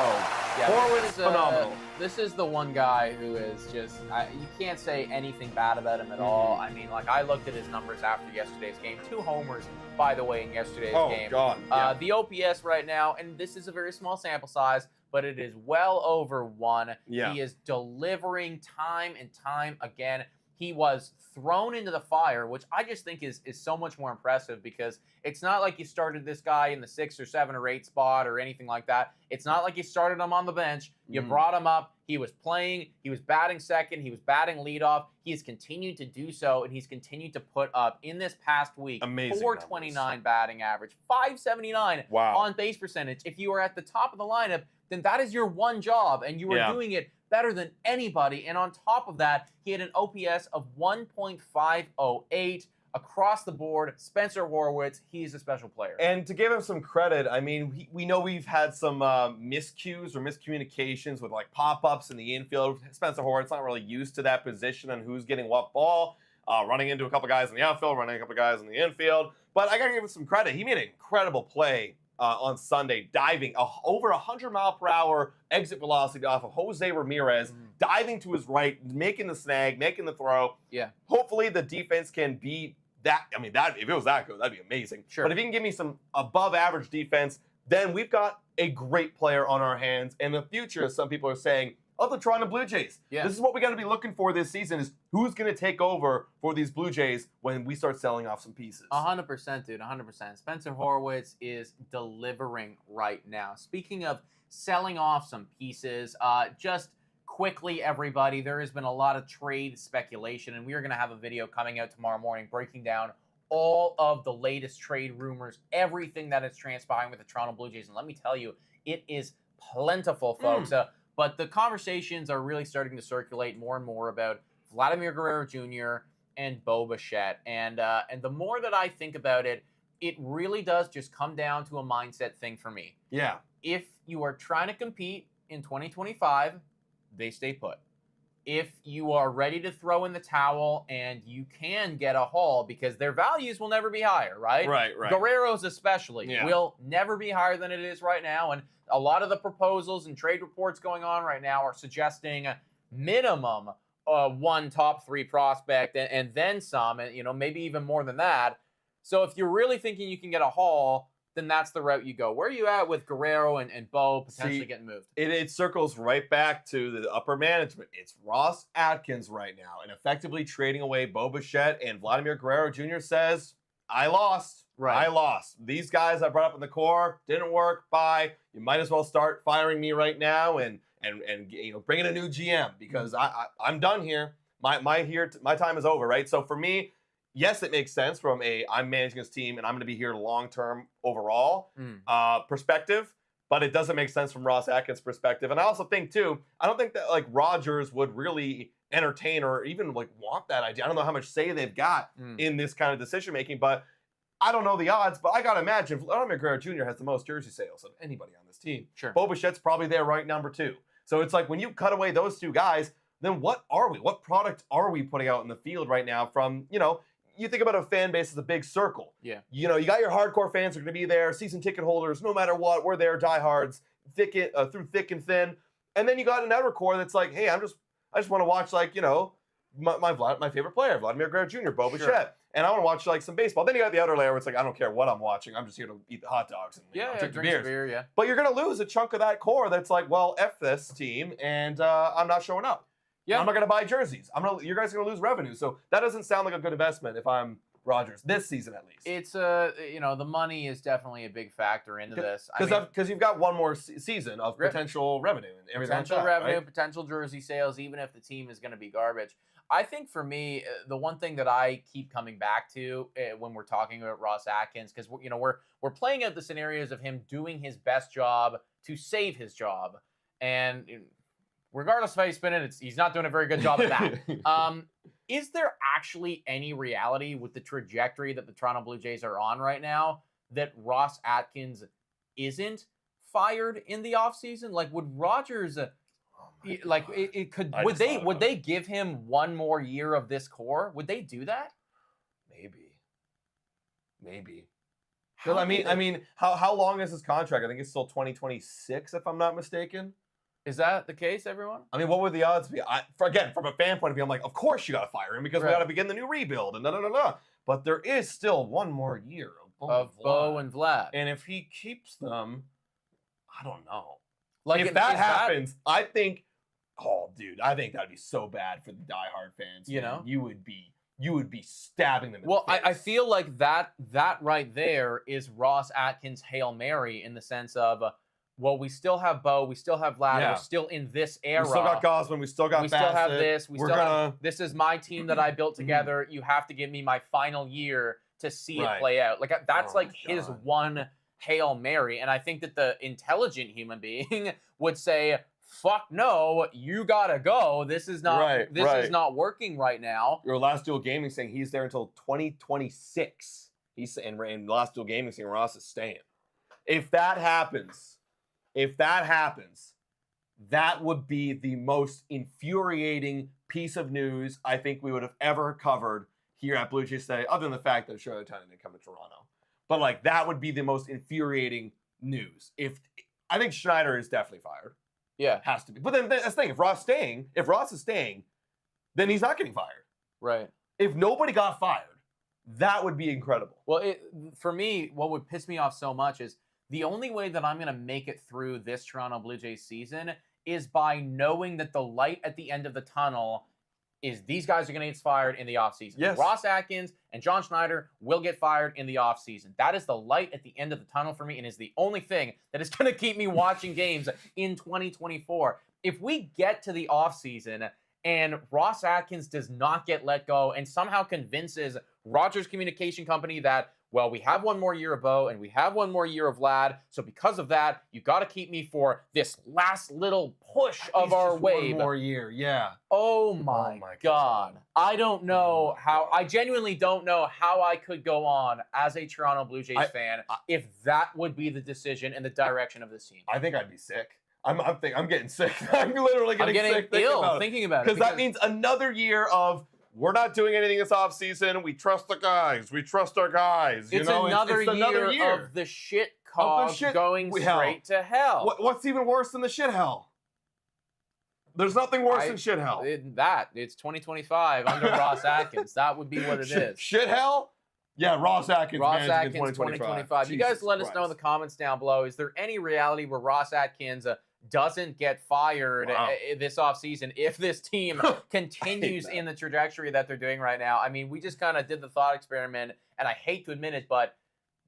Yeah, Horwitz, phenomenal. This is the one guy who is just, you can't say anything bad about him at all. I mean, like, I looked at his numbers after yesterday's game. 2 homers, by the way, in yesterday's game. Oh, God. Yeah. The OPS right now, and this is a very small sample size, but it is well over 1. Yeah. He is delivering time and time again. He was thrown into the fire, which I just think is so much more impressive because it's not like you started this guy in the 6 or 7 or 8 spot or anything like that. It's not like you started him on the bench. You brought him up. He was playing. He was batting second. He was batting leadoff. He has continued to do so, and he's continued to put up, in this past week, amazing 429 batting average, 579 on base percentage. If you are at the top of the lineup, then that is your one job, and you are doing it better than anybody. And on top of that, he had an OPS of 1.508 across the board. Spencer Horwitz, he's a special player. And to give him some credit, I mean, we know we've had some miscues or miscommunications with like pop-ups in the infield. Spencer Horwitz not really used to that position and who's getting what ball, running into a couple guys in the outfield, running a couple guys in the infield. But I got to give him some credit. He made an incredible play on Sunday, diving over 100-mile-per-hour exit velocity off of Jose Ramirez, diving to his right, making the snag, making the throw. Yeah. Hopefully the defense can be that. I mean, that if it was that good, that'd be amazing. Sure. But if he can give me some above-average defense, then we've got a great player on our hands. In the future, as some people are saying, of the Toronto Blue Jays. Yeah. This is what we got to be looking for this season is who's going to take over for these Blue Jays when we start selling off some pieces. 100%, dude, 100%. Spencer Horwitz is delivering right now. Speaking of selling off some pieces, just quickly, everybody, there has been a lot of trade speculation, and we are going to have a video coming out tomorrow morning breaking down all of the latest trade rumors, everything that is transpiring with the Toronto Blue Jays. And let me tell you, it is plentiful, folks. But the conversations are really starting to circulate more and more about Vladimir Guerrero Jr. and Bo Bichette. And the more that I think about it, it really does just come down to a mindset thing for me. Yeah. If you are trying to compete in 2025, they stay put. If you are ready to throw in the towel and you can get a haul because their values will never be higher, right? Right. Guerrero's especially will never be higher than it is right now. And a lot of the proposals and trade reports going on right now are suggesting minimum 1 top 3 prospect and then some, and maybe even more than that. So if you're really thinking you can get a haul, then that's the route you go. Where are you at with Guerrero and Bo potentially getting moved? It circles right back to the upper management. It's Ross Atkins right now, and effectively trading away Bo Bichette, and Vladimir Guerrero Jr. says, I lost. Right. I lost. These guys I brought up in the core didn't work. Bye. You might as well start firing me right now and bring in a new GM because I'm done here. My time is over, right? So for me, yes, it makes sense from I'm managing this team and I'm going to be here long-term overall perspective, but it doesn't make sense from Ross Atkins' perspective. And I also think, too, I don't think that, like, Rodgers would really entertain or even, like, want that idea. I don't know how much say they've got in this kind of decision-making, but I don't know the odds, but I got to imagine Vladimir Guerrero Jr. has the most jersey sales of anybody on this team. Sure. Bo Bichette's probably there right number 2. So it's like when you cut away those two guys, then what are we? What product are we putting out in the field right now from, you think about a fan base as a big circle. Yeah. You got your hardcore fans who are going to be there, season ticket holders, no matter what. We're there, diehards, through thick and thin. And then you got an outer core that's like, hey, I just want to watch, like, my favorite player, Vladimir Guerrero Jr., Bo Bichette. And I want to watch, like, some baseball. Then you got the outer layer where it's like, I don't care what I'm watching. I'm just here to eat the hot dogs and drink the beers. Beer, yeah. But you're going to lose a chunk of that core that's like, well, F this team, and I'm not showing up. Yeah. I'm not going to buy jerseys. You guys are going to lose revenue. So that doesn't sound like a good investment if I'm Rodgers, this season at least. It's the money is definitely a big factor into this. Because you've got one more season of potential revenue and everything. Potential revenue, right? Potential jersey sales, even if the team is going to be garbage. I think for me, the one thing that I keep coming back to when we're talking about Ross Atkins, because we're playing out the scenarios of him doing his best job to save his job, and regardless of how you spin it, he's not doing a very good job of that. Is there actually any reality with the trajectory that the Toronto Blue Jays are on right now that Ross Atkins isn't fired in the offseason? Like, would Rodgers, would they give him one more year of this core? Would they do that? Maybe. Because I mean, how long is his contract? I think it's still 2026, if I'm not mistaken. Is that the case, everyone? I mean, what would the odds be? Again, from a fan point of view, I'm like, of course you got to fire him because we got to begin the new rebuild and da-da-da-da. But there is still one more year of Bo and Vlad. And if he keeps them, I don't know. Like, if that happens, I think that'd be so bad for the diehard fans. You would be stabbing them in the face. I feel like that right there is Ross Atkins' Hail Mary in the sense of, well, we still have Bo, we still have Vlad, we're still in this era. We still got Gosman, we still got Bassett. Still have this, this is my team that I built together. You have to give me my final year to see it play out. Like, that's his one Hail Mary. And I think that the intelligent human being would say, fuck no, you gotta go. This is not is not working right now. Your Last Duel Gaming saying he's there until 2026. He's saying in Last Duel Gaming saying Ross is staying. If that happens, that would be the most infuriating piece of news I think we would have ever covered here at Blue Jays Today, other than the fact that Shohei Ohtani didn't come to Toronto. But, like, that would be the most infuriating news. I think Schneider is definitely fired. Yeah. Has to be. But then that's the thing. If Ross is staying, then he's not getting fired. Right. If nobody got fired, that would be incredible. Well, for me, what would piss me off so much is the only way that I'm going to make it through this Toronto Blue Jays season is by knowing that the light at the end of the tunnel is these guys are going to get fired in the offseason. Yes. Ross Atkins and John Schneider will get fired in the offseason. That is the light at the end of the tunnel for me and is the only thing that is going to keep me watching games in 2024. If we get to the offseason and Ross Atkins does not get let go and somehow convinces Rogers Communication Company that, well, we have one more year of Bo and we have one more year of Vlad, so because of that, you got to keep me for this last little push of our wave. One more year, yeah. Oh my God. I don't know how, I genuinely don't know how I could go on as a Toronto Blue Jays fan if that would be the decision and the direction of this team. I think I'd be sick. I'm getting sick. I'm literally getting sick thinking about it. Because that means another year of, we're not doing anything this offseason. We trust the guys. We trust our guys. It's another year of the shit cause going straight to hell. What's even worse than the shit hell? There's nothing worse than shit hell. It's 2025 under Ross Atkins. That would be what it is. Shit hell? Yeah, Ross Atkins. Ross Atkins 2025. You guys let us know in the comments down below. Is there any reality where Ross Atkins doesn't get fired this offseason if this team continues in the trajectory that they're doing right now? I mean, we just kind of did the thought experiment, and I hate to admit it, but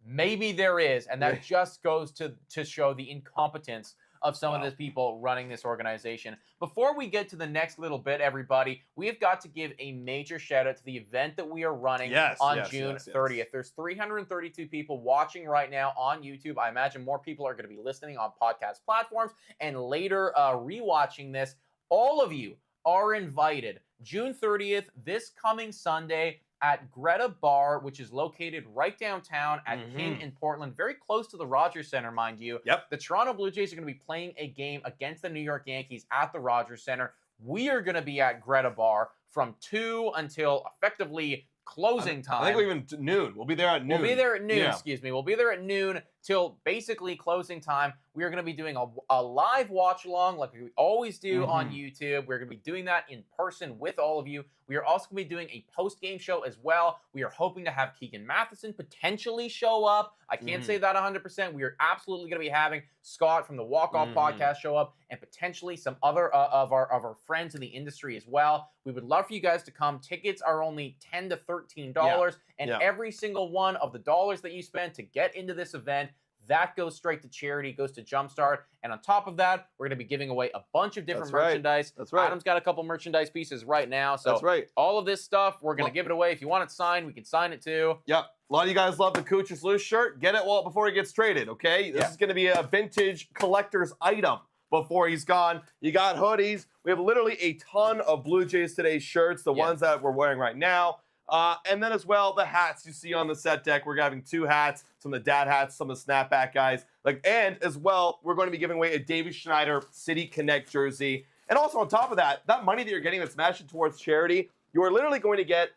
maybe there is, and that just goes to show the incompetence of some of the people running this organization. Before we get to the next little bit, everybody, we have got to give a major shout out to the event that we are running on June 30th. There's 332 people watching right now on YouTube. I imagine more people are going to be listening on podcast platforms and later rewatching this. All of you are invited. June 30th, this coming Sunday, at Greta Bar, which is located right downtown at King in Portland, very close to the Rogers Center, mind you. Yep. The Toronto Blue Jays are going to be playing a game against the New York Yankees at the Rogers Center. We are going to be at Greta Bar from 2 until effectively closing time. I think we're even noon. We'll be there at noon. We'll be there at noon, excuse me. We'll be there at noon till basically closing time. We are going to be doing a live watch along like we always do on YouTube. We're going to be doing that in person with all of you. We are also going to be doing a post-game show as well. We are hoping to have Keegan Matheson potentially show up. I can't say that 100%. We are absolutely going to be having Scott from the Walk Off podcast show up and potentially some other of our friends in the industry as well. We would love for you guys to come. Tickets are only $10 to $13, and every single one of the dollars that you spend to get into this event, that goes straight to charity, goes to Jumpstart. And on top of that, we're going to be giving away a bunch of different merchandise. That's right. Adam's got a couple merchandise pieces right now. So all of this stuff, we're going to give it away. If you want it signed, we can sign it too. Yep. A lot of you guys love the Cooch's Loose shirt. Get it before he gets traded, okay? This is going to be a vintage collector's item before he's gone. You got hoodies. We have literally a ton of Blue Jays Today shirts, the ones that we're wearing right now. And then as well, the hats you see on the set deck. We're having 2 hats, some of the dad hats, some of the snapback guys. And as well, we're going to be giving away a David Schneider City Connect jersey. And also on top of that, that money that you're getting that's matched towards charity, you are literally going to get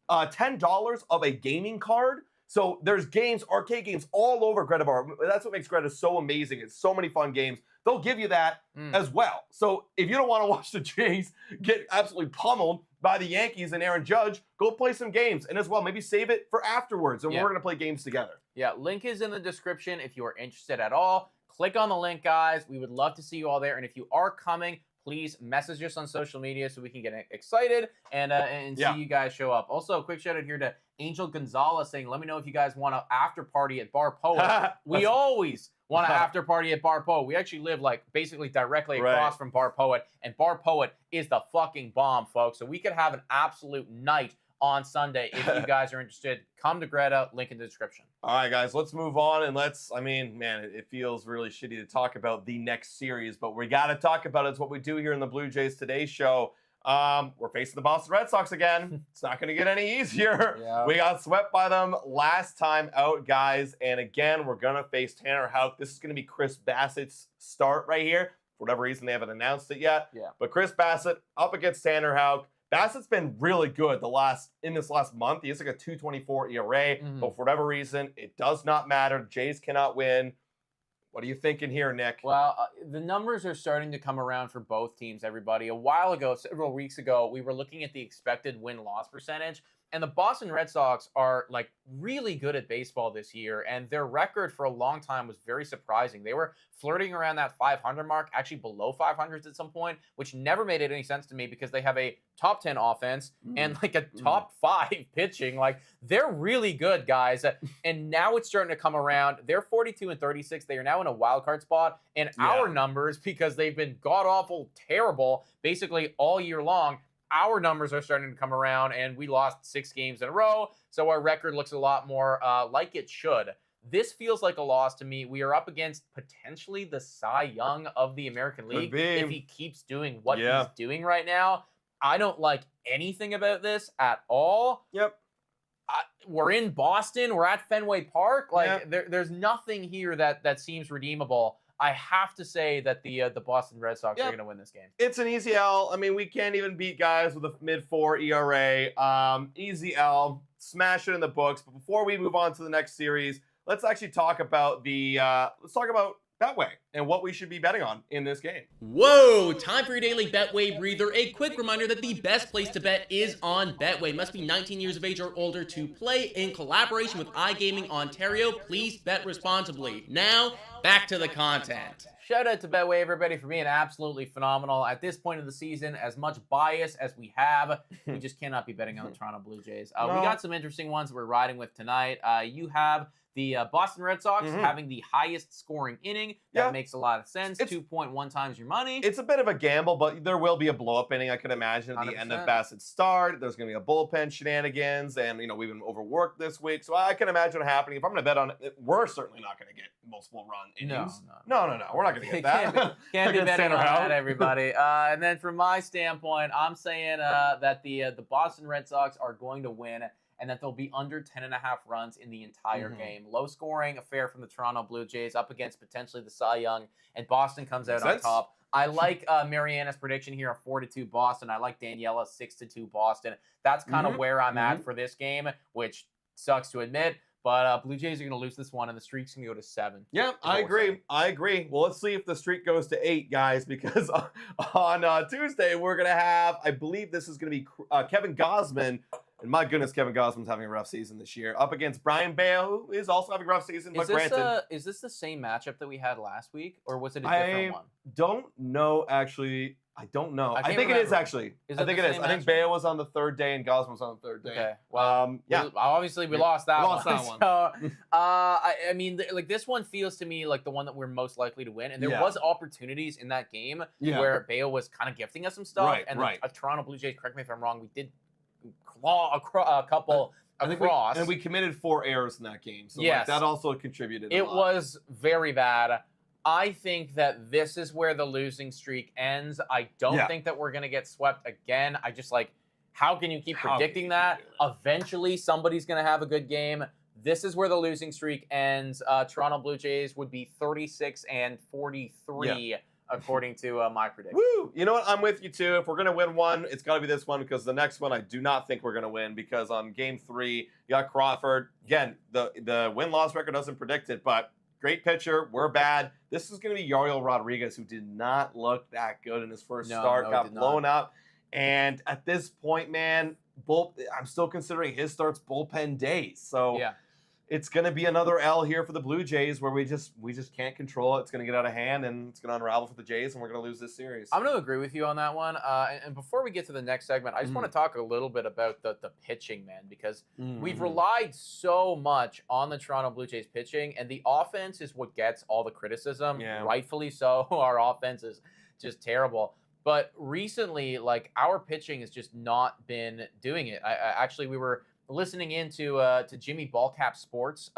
$10 of a gaming card. So there's games, arcade games all over Greta Bar. That's what makes Greta so amazing. It's so many fun games. They'll give you that as well. So if you don't want to watch the Jays get absolutely pummeled by the Yankees and Aaron Judge, go play some games. And as well, maybe save it for afterwards. And we're going to play games together. Yeah, link is in the description if you are interested at all. Click on the link, guys. We would love to see you all there. And if you are coming, please message us on social media so we can get excited and see you guys show up. Also, a quick shout out here to Angel Gonzalez saying, let me know if you guys want an after party at Bar Poet. We always want an after party at Bar Poet. We actually live basically directly across from Bar Poet, and Bar Poet is the fucking bomb, folks. So we could have an absolute night on Sunday. If you guys are interested, come to Greta, link in the description. All right, guys, let's move on. And it feels really shitty to talk about the next series, but we got to talk about it. It's what we do here in the Blue Jays Today show. We're facing the Boston Red Sox again. It's not going to get any easier. We got swept by them last time out, guys. And again, we're going to face Tanner Houck. This is going to be Chris Bassett's start right here. For whatever reason, they haven't announced it yet. But Chris Bassett up against Tanner Houck. Bassett's been really good in this last month. He has like a 2.24 ERA, but for whatever reason, it does not matter. Jays cannot win. What are you thinking here, Nick? Well, the numbers are starting to come around for both teams, everybody. A while ago, several weeks ago, we were looking at the expected win-loss percentage, and the Boston Red Sox are really good at baseball this year, and their record for a long time was very surprising. They were flirting around that 500 mark, actually below 500s at some point, which never made any sense to me because they have a top 10 offense and a top 5 pitching. They're really good, guys. And now it's starting to come around. They're 42-36. They are now in a wild card spot. And our numbers, because they've been god-awful terrible basically all year long, our numbers are starting to come around, and we lost 6 games in a row, so our record looks a lot more like it should. This feels like a loss to me. We are up against potentially the Cy Young of the American League if he keeps doing what he's doing right now. I don't like anything about this at all. We're in Boston. We're at Fenway Park. There's nothing here that seems redeemable. I have to say that the Boston Red Sox are going to win this game. It's an easy L. I mean, we can't even beat guys with a mid-4 ERA. Easy L. Smash it in the books. But before we move on to the next series, let's actually talk about Betway and what we should be betting on in this game. Whoa! Time for your daily Betway breather. A quick reminder that the best place to bet is on Betway. Must be 19 years of age or older to play. In collaboration with iGaming Ontario, please bet responsibly. Now, back to the content. Shout out to Betway, everybody, for being absolutely phenomenal. At this point of the season, as much bias as we have, we just cannot be betting on the Toronto Blue Jays. We got some interesting ones we're riding with tonight. You have The Boston Red Sox having the highest scoring inning. That makes a lot of sense. 2.1 times your money. It's a bit of a gamble, but there will be a blow-up inning, I could imagine, at the 100%. end of Bassett's start. There's going to be a bullpen shenanigans, and, we've been overworked this week, so I can imagine it happening. If I'm going to bet on it, we're certainly not going to get multiple run innings. No. We're not going to get that. Can't be betting on that, everybody. And then from my standpoint, I'm saying that the Boston Red Sox are going to win, and that they'll be under 10.5 runs in the entire game. Low scoring affair from the Toronto Blue Jays up against potentially the Cy Young, and Boston comes out on top. I like Mariana's prediction here of 4-2 Boston. I like Daniela's 6-2 Boston. That's kind of where I'm at for this game, which sucks to admit. But Blue Jays are going to lose this one, and the streak's going to go to 7. Yeah, I agree. Well, let's see if the streak goes to 8, guys, because on Tuesday, we're going to have, I believe this is going to be Kevin Gausman. And my goodness, Kevin Gausman's having a rough season this year. Up against Brian Bale, who is also having a rough season, but granted. Is this the same matchup that we had last week, or was it a different one? Don't know, actually. I don't know. I think it is, actually. I think it is. I think Bale was on the 3rd day and Gausman was on the 3rd day. Okay. Well, obviously we lost that one. So, I mean, this one feels to me like the one that we're most likely to win. And there was opportunities in that game where Bale was kind of gifting us some stuff. The Toronto Blue Jays, correct me if I'm wrong, we did claw a couple across. And we committed 4 errors in that game. So that also contributed a lot. It was very bad. I think that this is where the losing streak ends. I don't think that we're going to get swept again. I just how can you keep predicting that? Eventually, somebody's going to have a good game. This is where the losing streak ends. Toronto Blue Jays would be 36-43, according to my prediction. Woo! You know what? I'm with you, too. If we're going to win one, it's got to be this one, because the next one I do not think we're going to win, because on Game 3, you got Crawford. Again, the win-loss record doesn't predict it, but great pitcher. We're bad. This is going to be Yariel Rodriguez, who did not look that good in his first start, got blown up. And at this point, man, I'm still considering his starts bullpen days. So it's going to be another L here for the Blue Jays, where we just can't control it. It's going to get out of hand, and it's going to unravel for the Jays, and we're going to lose this series. I'm going to agree with you on that one. And before we get to the next segment, I just want to talk a little bit about the pitching, man, because we've relied so much on the Toronto Blue Jays pitching, and the offense is what gets all the criticism. Rightfully so. Our offense is just terrible. But recently, our pitching has just not been doing it. Actually, we were listening into to Jimmy Ballcap Sports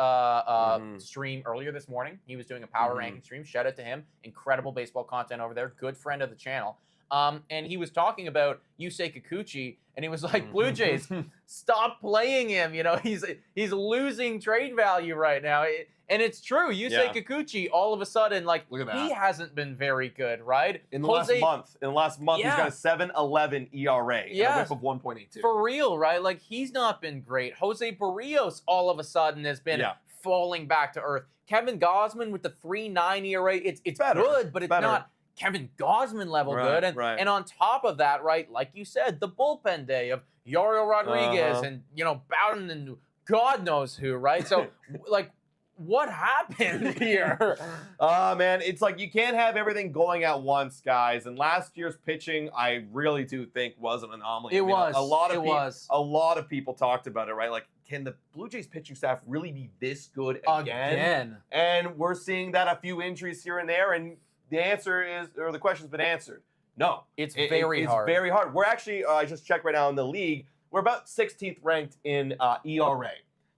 stream earlier this morning. He was doing a power ranking stream. Shout out to him. Incredible baseball content over there. Good friend of the channel. And he was talking about Yusei Kikuchi, and he was like, Blue Jays, stop playing him. He's losing trade value right now. And it's true. Yusei Kikuchi, all of a sudden, look at that. He hasn't been very good, right? In the last month, he's got a 7.11 ERA and a whip of 1.82. For real, right? He's not been great. Jose Barrios, all of a sudden, has been falling back to earth. Kevin Gausman with the 3.9 ERA, it's good, but it's not Kevin Gausman level good. And on top of that, right, like you said, the bullpen day of Yariel Rodriguez and, Bowden and God knows who, right? So, what happened here? Man, it's you can't have everything going at once, guys. And last year's pitching, I really do think was an anomaly. It was. A lot of people talked about it, right? Can the Blue Jays pitching staff really be this good again? And we're seeing that a few injuries here and there, and the answer is, or the question's been answered. No. It's very hard. It's very hard. We're actually, I just checked right now in the league, we're about 16th ranked in ERA.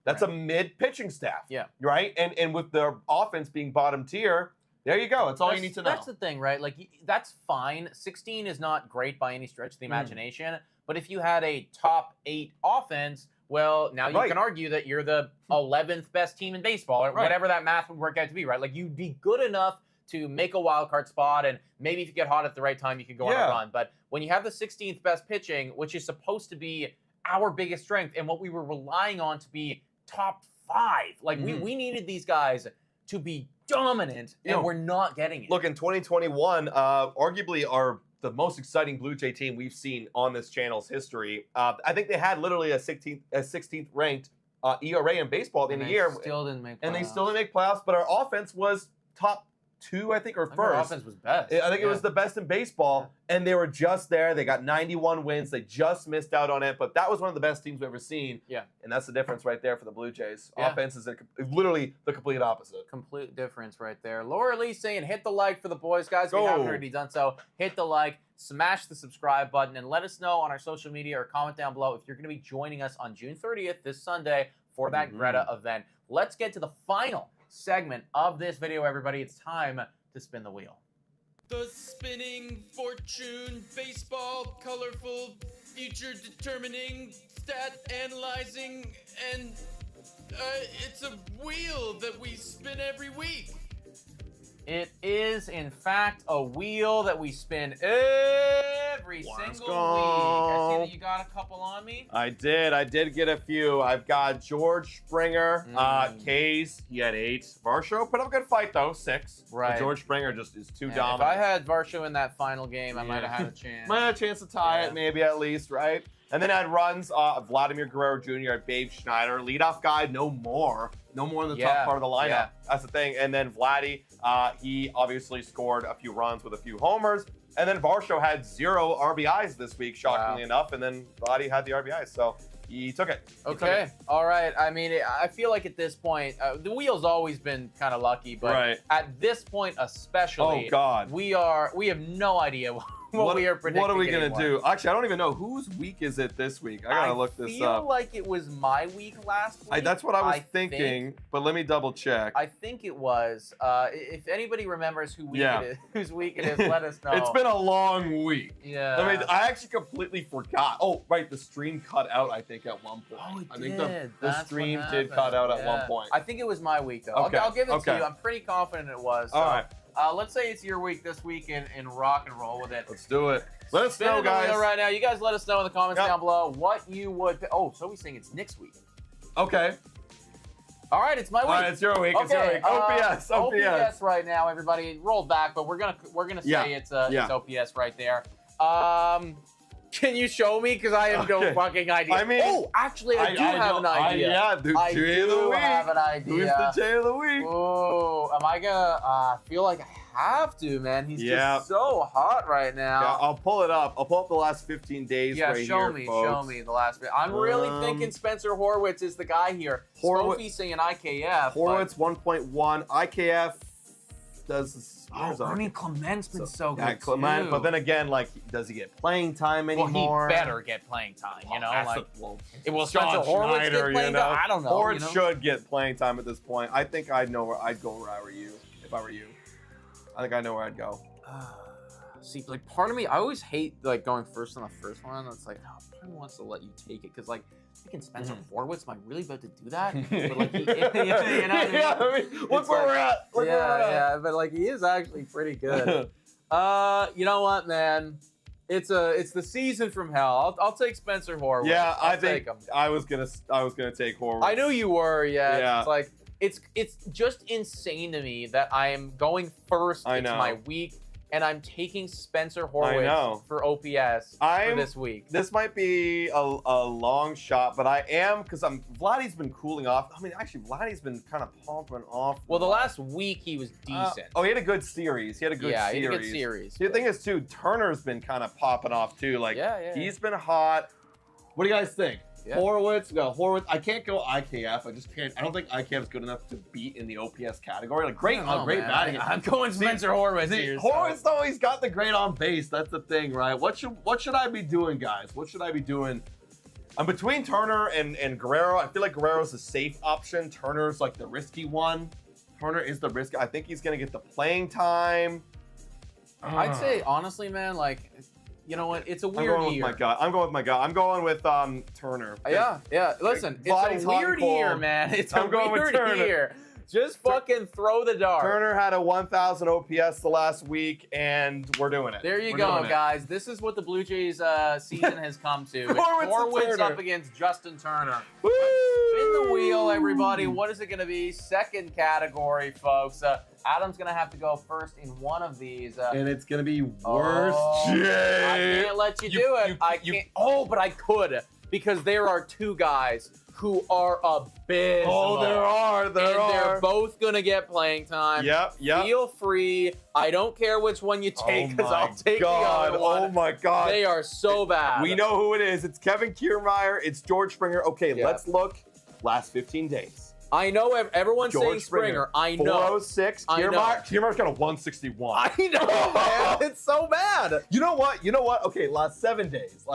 That's a mid-pitching staff. Yeah. Right? And with their offense being bottom tier, there you go. That's all you need to know. That's the thing, right? That's fine. 16 is not great by any stretch of the imagination. But if you had a top 8 offense, well, now you can argue that you're the 11th best team in baseball, or whatever that math would work out to be, right? You'd be good enough to make a wild card spot, and maybe if you get hot at the right time, you could go on a run. But when you have the 16th best pitching, which is supposed to be our biggest strength and what we were relying on to be top 5. We needed these guys to be dominant, and we're not getting it. Look, in 2021, arguably the most exciting Blue Jay team we've seen on this channel's history. I think they had literally a 16th ranked ERA in baseball at the end of the year. Still didn't make playoffs. And they still didn't make playoffs, but our offense was top 2, I think, or I think their first. offense was best. I think it was the best in baseball, and they were just there. They got 91 wins. They just missed out on it, but that was one of the best teams we've ever seen. Yeah. And that's the difference right there for the Blue Jays. Yeah. Offense is literally the complete opposite. Complete difference right there. Laura Lee saying, hit the like for the boys, guys. If you haven't already done so, hit the like, smash the subscribe button, and let us know on our social media or comment down below if you're going to be joining us on June 30th, this Sunday, for that Greta event. Let's get to the final segment of this video, everybody. It's time to spin the wheel. The spinning fortune, baseball, colorful, future determining, stat analyzing, and it's a wheel that we spin every week. It is, in fact, a wheel that we spin every single week. I see that you got a couple on me. I did get a few. I've got George Springer, Case, he had 8. Varsho put up a good fight, though, 6. Right. But George Springer just is too And dominant. if I had Varsho in that final game, I might have had a chance. Might have a chance to tie it, maybe at least, right? And then I had runs, Vladimir Guerrero Jr., Babe Schneider. Leadoff guy, no more in the top part of the lineup. Yeah. That's the thing. And then Vladdy, he obviously scored a few runs with a few homers. And then Varsho had 0 RBIs this week, shockingly enough. And then Vladdy had the RBIs, so he took it. Okay, all right. I mean, I feel like at this point, the wheel's always been kind of lucky, but at this point especially, we have no idea what we are predicting. What are we going to do? Actually, I don't even know. Whose week is it this week? I got to look this up. I feel like it was my week last week. That's what I was thinking, but let me double check. I think it was. If anybody remembers whose week it is, let us know. It's been a long week. Yeah. I mean, I actually completely forgot. Oh, right. The stream cut out, I think, at one point. Oh, it I think did. the stream did cut out at one point. I think it was my week, though. Okay. I'll give it to you. I'm pretty confident it was. So, all right. Let's say it's your week this week in rock and roll with it. Let's do it. Let us know, guys. Right now. You guys let us know in the comments down below what you would pick. Oh, so we're saying it's Nick's week. Okay. All right, it's my week. All right, it's your week. Okay. It's your week. OPS. OPS right now, everybody. Roll back, but we're gonna say it's OPS right there. Can you show me? Because I have no fucking idea. I mean, actually, I do have an idea. I do have an idea. Who's the J of the week? Oh, am I gonna feel like I have to, man? He's just so hot right now. Yeah, I'll pull it up. I'll pull up the last 15 days right here, show me the last bit. I'm really thinking Spencer Horwitz is the guy here. Sophie's saying IKF. Horwitz 1.1. IKF does... Ernie Clement's been so good, Clement, but then again, like, does he get playing time anymore? Well, he better get playing time, you know? Will Spencer Horwitz get playing time? I don't know. Horwitz should get playing time at this point. I think I'd know where I'd go where I were you, if I were you. I think I know where I'd go. See, like, part of me, I always hate, like, going first on the first one. It's like, part of me wants to let you take it, because, like, thinking Spencer Horwitz, am I really about to do that? But, like, you know what I mean? Look where we're at. Yeah, but, like, he is actually pretty good. You know what, man? It's the season from hell. I'll take Spencer Horwitz. Yeah, I think him. I was gonna take Horwitz. I knew you were. Yeah. It's like it's just insane to me that I am going first into my week. And I'm taking Spencer Horwitz for OPS for this week. This might be a long shot, but I am, because Vladdy's been cooling off. I mean, actually, Vladdy's been kind of pumping off. Well, the last week he was decent. He had a good series. He had a good series. The thing is, too, Turner's been kind of popping off, too. Like, he's been hot. What do you guys think? Yeah. Horwitz, we got Horwitz. I can't go IKF. I just can't. I don't think IKF is good enough to beat in the OPS category. Like, great batting. I'm going Spencer Horwitz here. Horwitz, though, he's got the great on base. That's the thing, right? What should I be doing, guys? What should I be doing? I'm between Turner and Guerrero. I feel like Guerrero's a safe option. Turner's like the risky one. Turner is the risky. I think he's gonna get the playing time. I'd say honestly, man, like. You know what? It's a weird year. I'm going with my gut. I'm going with Turner. Yeah. Listen, it's a weird year, man. It's a weird year. Just fucking throw the dart. Turner had a 1,000 OPS the last week, and we're doing it. There you go, guys. This is what the Blue Jays season has come to. Horwitz up against Justin Turner. Woo! Spin the wheel, everybody. What is it going to be? Second category, folks. Adam's going to have to go first in one of these. And it's going to be worst Jay. I can't let you do it. I can't. But I could. because there are two guys who are abysmal. Oh, there are. They're both going to get playing time. Yep. Feel free. I don't care which one you take because I'll take the other one. Oh, my God. They are so bad. We know who it is. It's Kevin Kiermaier. It's George Springer. Okay, let's look. Last 15 days. I know everyone's saying Springer. I know. 406. Kiermaier's got a 161. I know, man. It's so bad. You know what? Okay, last 7 days.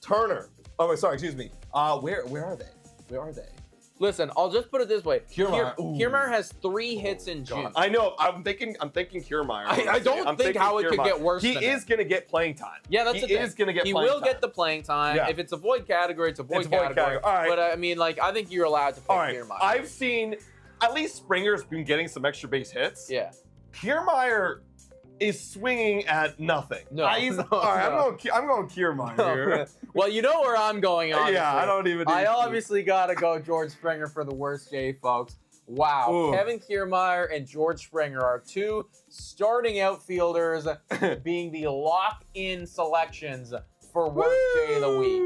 Turner. Oh, sorry. Excuse me. Where are they? Listen, I'll just put it this way. Kiermaier has 3 hits in June. I know. I'm thinking Kiermaier. I don't think how it could get worse. He is going to get playing time. Yeah, that's the thing. He is going to get playing playing time. He will get the playing time. Yeah. If it's a void category, it's a void category. All right. But I mean, like, I think you're allowed to pick Kiermaier. I've seen at least Springer's been getting some extra base hits. Yeah. Kiermaier is swinging at nothing. No. All right, I'm going Kiermaier here. Well, you know where I'm going, obviously. Yeah, I don't even. I obviously got to go George Springer for the worst J, folks. Wow. Ooh. Kevin Kiermaier and George Springer are 2 starting outfielders being the lock-in selections for worst J of the week.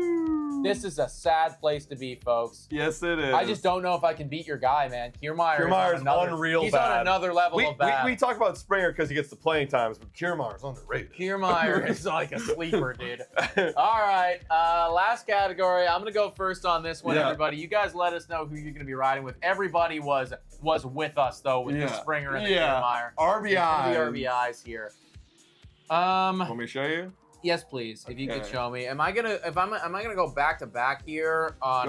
This is a sad place to be, folks. Yes, it is. I just don't know if I can beat your guy, man. Kiermaier's unreal He's bad. on another level of bad. We talk about Springer because he gets the playing times, but Kiermaier's underrated. Kiermaier is like a sleeper, dude. All right, last category. I'm going to go first on this one, everybody. You guys let us know who you're going to be riding with. Everybody was with us, though, with the Springer and the Kiermaier. RBI. The RBIs here. Want me to show you? Yes, please. If you could show me. Am I gonna go back to back here on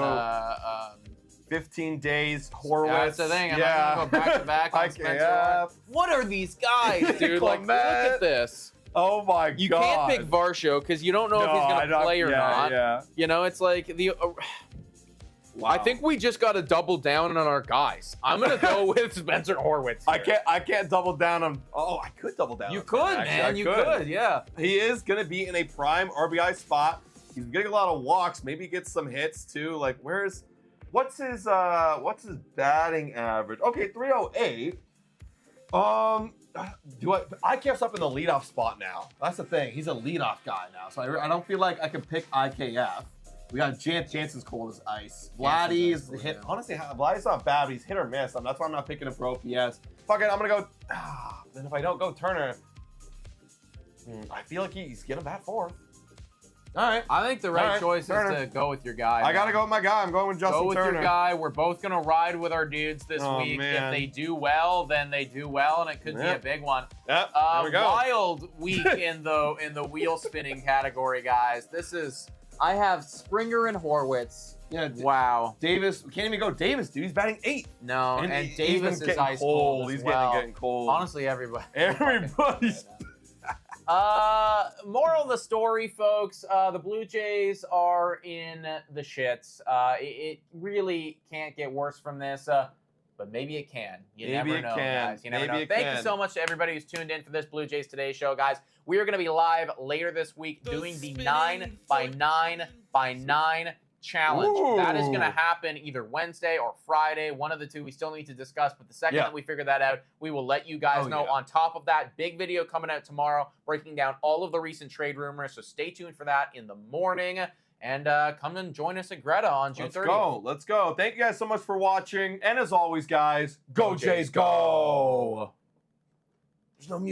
15 days, Horwitz? That's the thing. Am I gonna go back to back on Spencer? What are these guys, dude? Like, look at this. Oh my God. You can't pick Varsho because you don't know if he's gonna play or not. Yeah. You know, it's like the. Wow. I think we just got to double down on our guys. I'm gonna go with Spencer Horwitz. I can't double down on. Oh, I could double down. You could, man. You could. Yeah. He is gonna be in a prime RBI spot. He's getting a lot of walks. Maybe gets some hits too. Like, what's his batting average? Okay, 308. IKF's up in the leadoff spot now. That's the thing. He's a leadoff guy now, so I don't feel like I can pick IKF. We got Jansen's cold as ice. Vladdy is hit. Honestly, Vladdy's not bad, but he's hit or miss. That's why I'm not picking him for OPS. Fuck it, I'm gonna go. Then if I don't go Turner, I feel like he's gonna bat 4th. All right. I think the right choice is to go with your guy. I gotta go with my guy. I'm going with Justin Turner. Go with your guy. We're both gonna ride with our dudes this week. Man. If they do well, then they do well, and it could be a big one. Yep. There we go. Wild week in the wheel spinning category, guys. I have Springer and Horwitz. Yeah. Wow. Davis. We can't even go Davis, dude. He's batting 8th. No, and Davis is ice cold. He's getting cold. Honestly, everybody. Everybody's. Moral of the story, folks. The Blue Jays are in the shits. It really can't get worse from this. But maybe it can. You never know, guys. You never know. Thank you so much to everybody who's tuned in for this Blue Jays Today show, guys. We are going to be live later this week doing the 9x9x9 challenge. Ooh. That is going to happen either Wednesday or Friday, one of the two. We still need to discuss, but the second that we figure that out, we will let you guys know. On top of that, big video coming out tomorrow, breaking down all of the recent trade rumors, so stay tuned for that in the morning. And come and join us at Greta on June 30th. Let's go. Thank you guys so much for watching. And as always, guys, go Jays, go! There's no music.